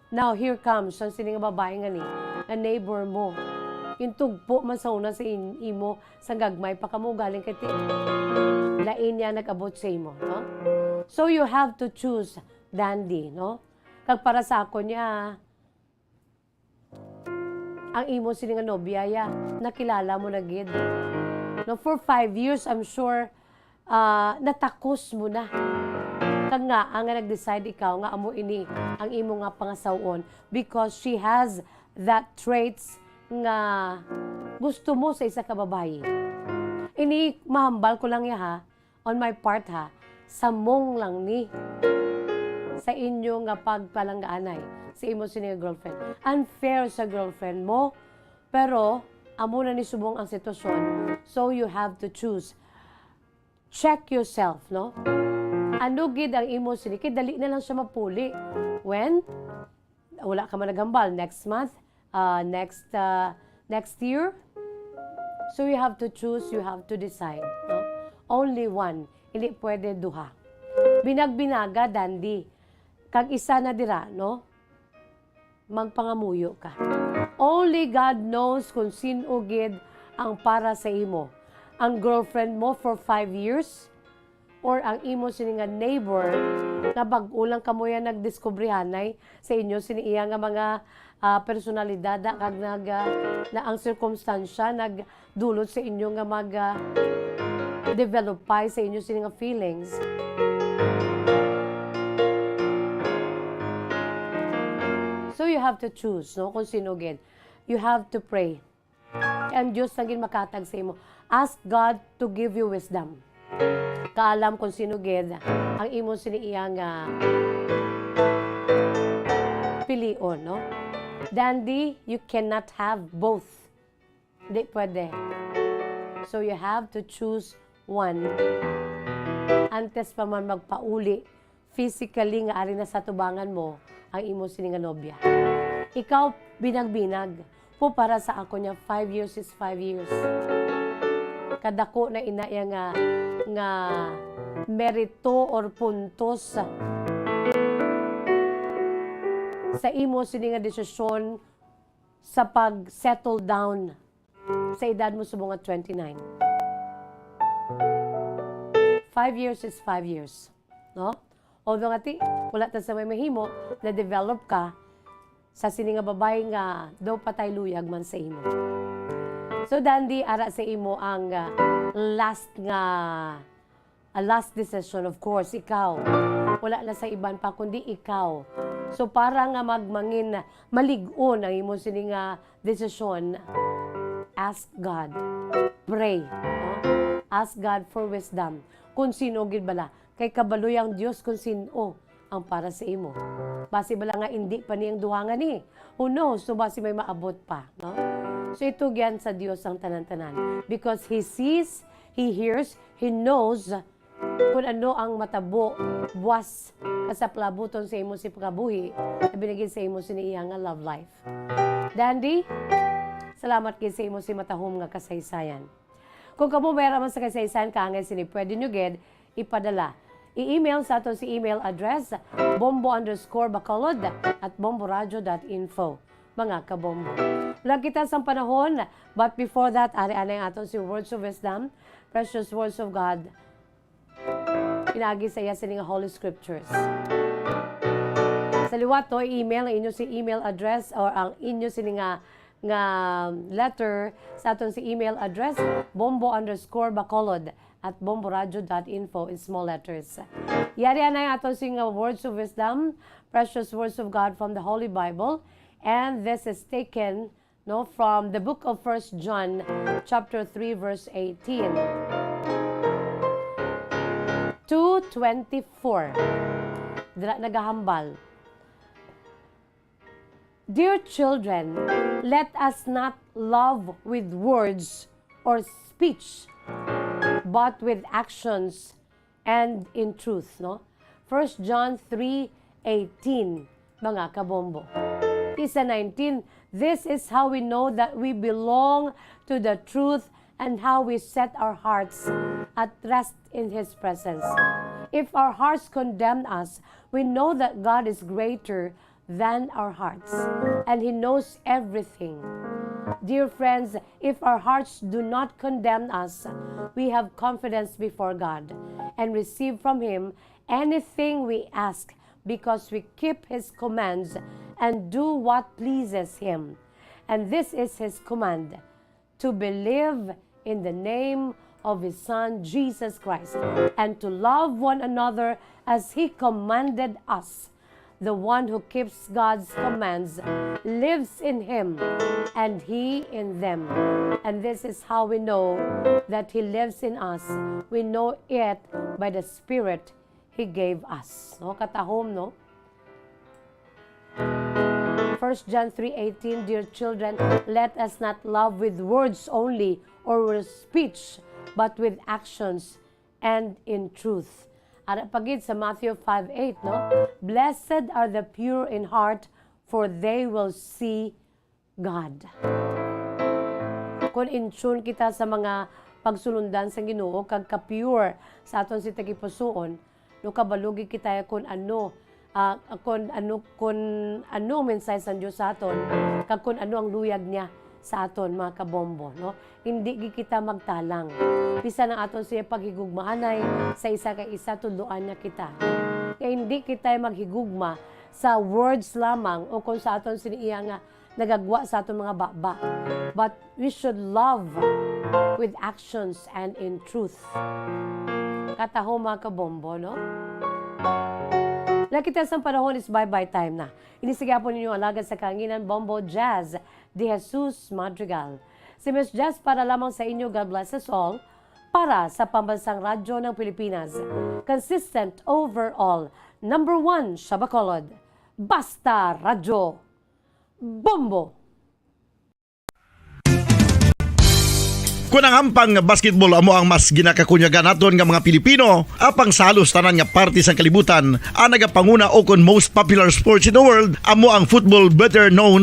Now, here comes ang sining babae nga ni, na neighbor mo. Yung tugpo man sa una sa imo, sa gagmay pa kamo galing kay lain niya nag-abot sa imo, no? So you have to choose, Dandy, no? Kag para sa ako niya, ang imo sining nga nobya ya, nakilala mo na gid. No, for 5 years, I'm sure, natakos mo na. Kag nga, ang nag-decide ikaw, nga amo ini, ang imo nga pangasawon, because she has that traits nga gusto mo sa isa ka babae. Ini, mahambal ko lang ya ha, on my part ha, samong lang ni, sa inyo nga pagpalanggaanay, sa imo sining girlfriend. Unfair sa girlfriend mo, pero, amo na ni subong ang sitwasyon, so you have to choose. Check yourself, no? Ano gid ang imo sini? Kay dali na lang siya mapuli. When? Wala ka man nagambal. Next month? Next year? So you have to choose, you have to decide. No? Only one. Hindi pwede duha. Binagbinaga, Dandy. Kag isa na dira, no? Magpangamuyo ka. Only God knows kung sino gid ang para sa imo. Ang girlfriend mo for 5 years? Or ang imo sini nga neighbor nga bag-ulang kamo yan nagdiskubrihanay sa inyo sini iya nga mga personalidad kag na ang circumstansya nagdulot sa inyo nga mag develop pa sa inyo sini nga feelings. So you have to choose, no? Kung sino gid. You have to pray. And Diyos naging makatag sa imo. Ask God to give you wisdom. Kaalam kung sino gid ang imo siniiya nga pilion, no? Dandy, you cannot have both. Hindi pwede. So you have to choose one. Antes pa man magpauli, physically nga ari na sa tubangan mo ang imo sini nga nobya. Ikaw binag-binag po para sa ako niya 5 years is 5 years. Kadako na inaya nga merito or puntos sa imo sini nga desisyon sa pag-settle down sa edad mo sa mga 29. 5 years is 5 years. No? Although nga wala ta sa may mahimo, na-develop ka sa sini nga babae nga daw patay luyag man sa imo. So, Dandy, ara sa imo ang last decision, of course, ikaw. Wala na sa iban pa, kundi ikaw. So, para nga magmangin, malig-on ang imo sini nga desisyon, ask God. Pray. No? Ask God for wisdom. kung sino gid bala. Kay kabaloy ang Dios kung sino ang para sa imo. Basi bala nga hindi pa niyang duhangan ni. Who knows, so basi may maabot pa, no? So ito yan sa Dios ang tanan-tanan. Because He sees, He hears, He knows kung ano ang matabo, buwas, sa plabuton sa imo si pagkabuhi na binigay sa imo siniiya nga love life. Dandy, salamat kay sa imo si matahom nga kasaysayan. Kung kamo mayroon man sa kasaysayan kaangay sini, pwede nyo ged ipadala. I-email sa ato si email address bombo_bacolod@bomboradio.info. Mga kabombo. Wala kita sa panahon, but before that, ari-ari ang ato si Words of Wisdom, Precious Words of God. Pinagi sa iya sining Holy Scriptures. Sa liwat to, email ang inyo si email address or ang inyo sining nga letter sa aton si email address bombo_bacolod@bomboradio.info in small letters. Yari na yung aton sing Words of Wisdom, Precious Words of God from the Holy Bible, and this is taken from the book of 1 John chapter 3 verse 18 to 24. Dira nagahambal. Dear children, let us not love with words or speech, but with actions and in truth. 1 John 3:18, mga kabombo. Isa 19, this is how we know that we belong to the truth and how we set our hearts at rest in His presence. If our hearts condemn us, we know that God is greater than our hearts, and He knows everything. Dear friends, if our hearts do not condemn us, we have confidence before God and receive from Him anything we ask because we keep His commands and do what pleases Him. And this is His command, to believe in the name of His Son, Jesus Christ, and to love one another as He commanded us. The one who keeps God's commands lives in Him, and He in them. And this is how we know that He lives in us. We know it by the Spirit He gave us. Katahom, no? 1 John 3:18, dear children, let us not love with words only or with speech, but with actions and in truth. At pagid sa Matthew 5:8, no? Blessed are the pure in heart, for they will see God. Kung in tune kita sa mga pagsulundan sa Ginoo kag ka-pure sa aton si tagipusoon, no kabalugi kita kung ano mensahe sa Dios sa aton, kag kung ano ang luyag niya sa aton, mga kabombo, no? Hindi kita magtalang. Bisan ang aton siya paghigugmaanay sa isa kay isa, tuluan niya kita. Kaya hindi kita maghigugma sa words lamang o kung sa aton siniya nga nagagwa sa aton mga baba. But we should love with actions and in truth. Kataho, mga kabombo, no? Nakita sa panahon is bye-bye time na. Inisiga po ninyo alagad sa kanginan Bombo Jazz de Jesus Madrigal. Si Miss Jazz para lamang sa inyo, God bless us all, para sa Pambansang Radyo ng Pilipinas. Consistent overall, number 1 sa Bacolod. Basta Radyo Bombo! Kung ang ampang basketball amo ang mas ginakakunyagan naton nga mga Pilipino, apang salos tanan nga parte sa kalibutan, ang nagapanguna o kon most popular sports in the world, amo ang football better known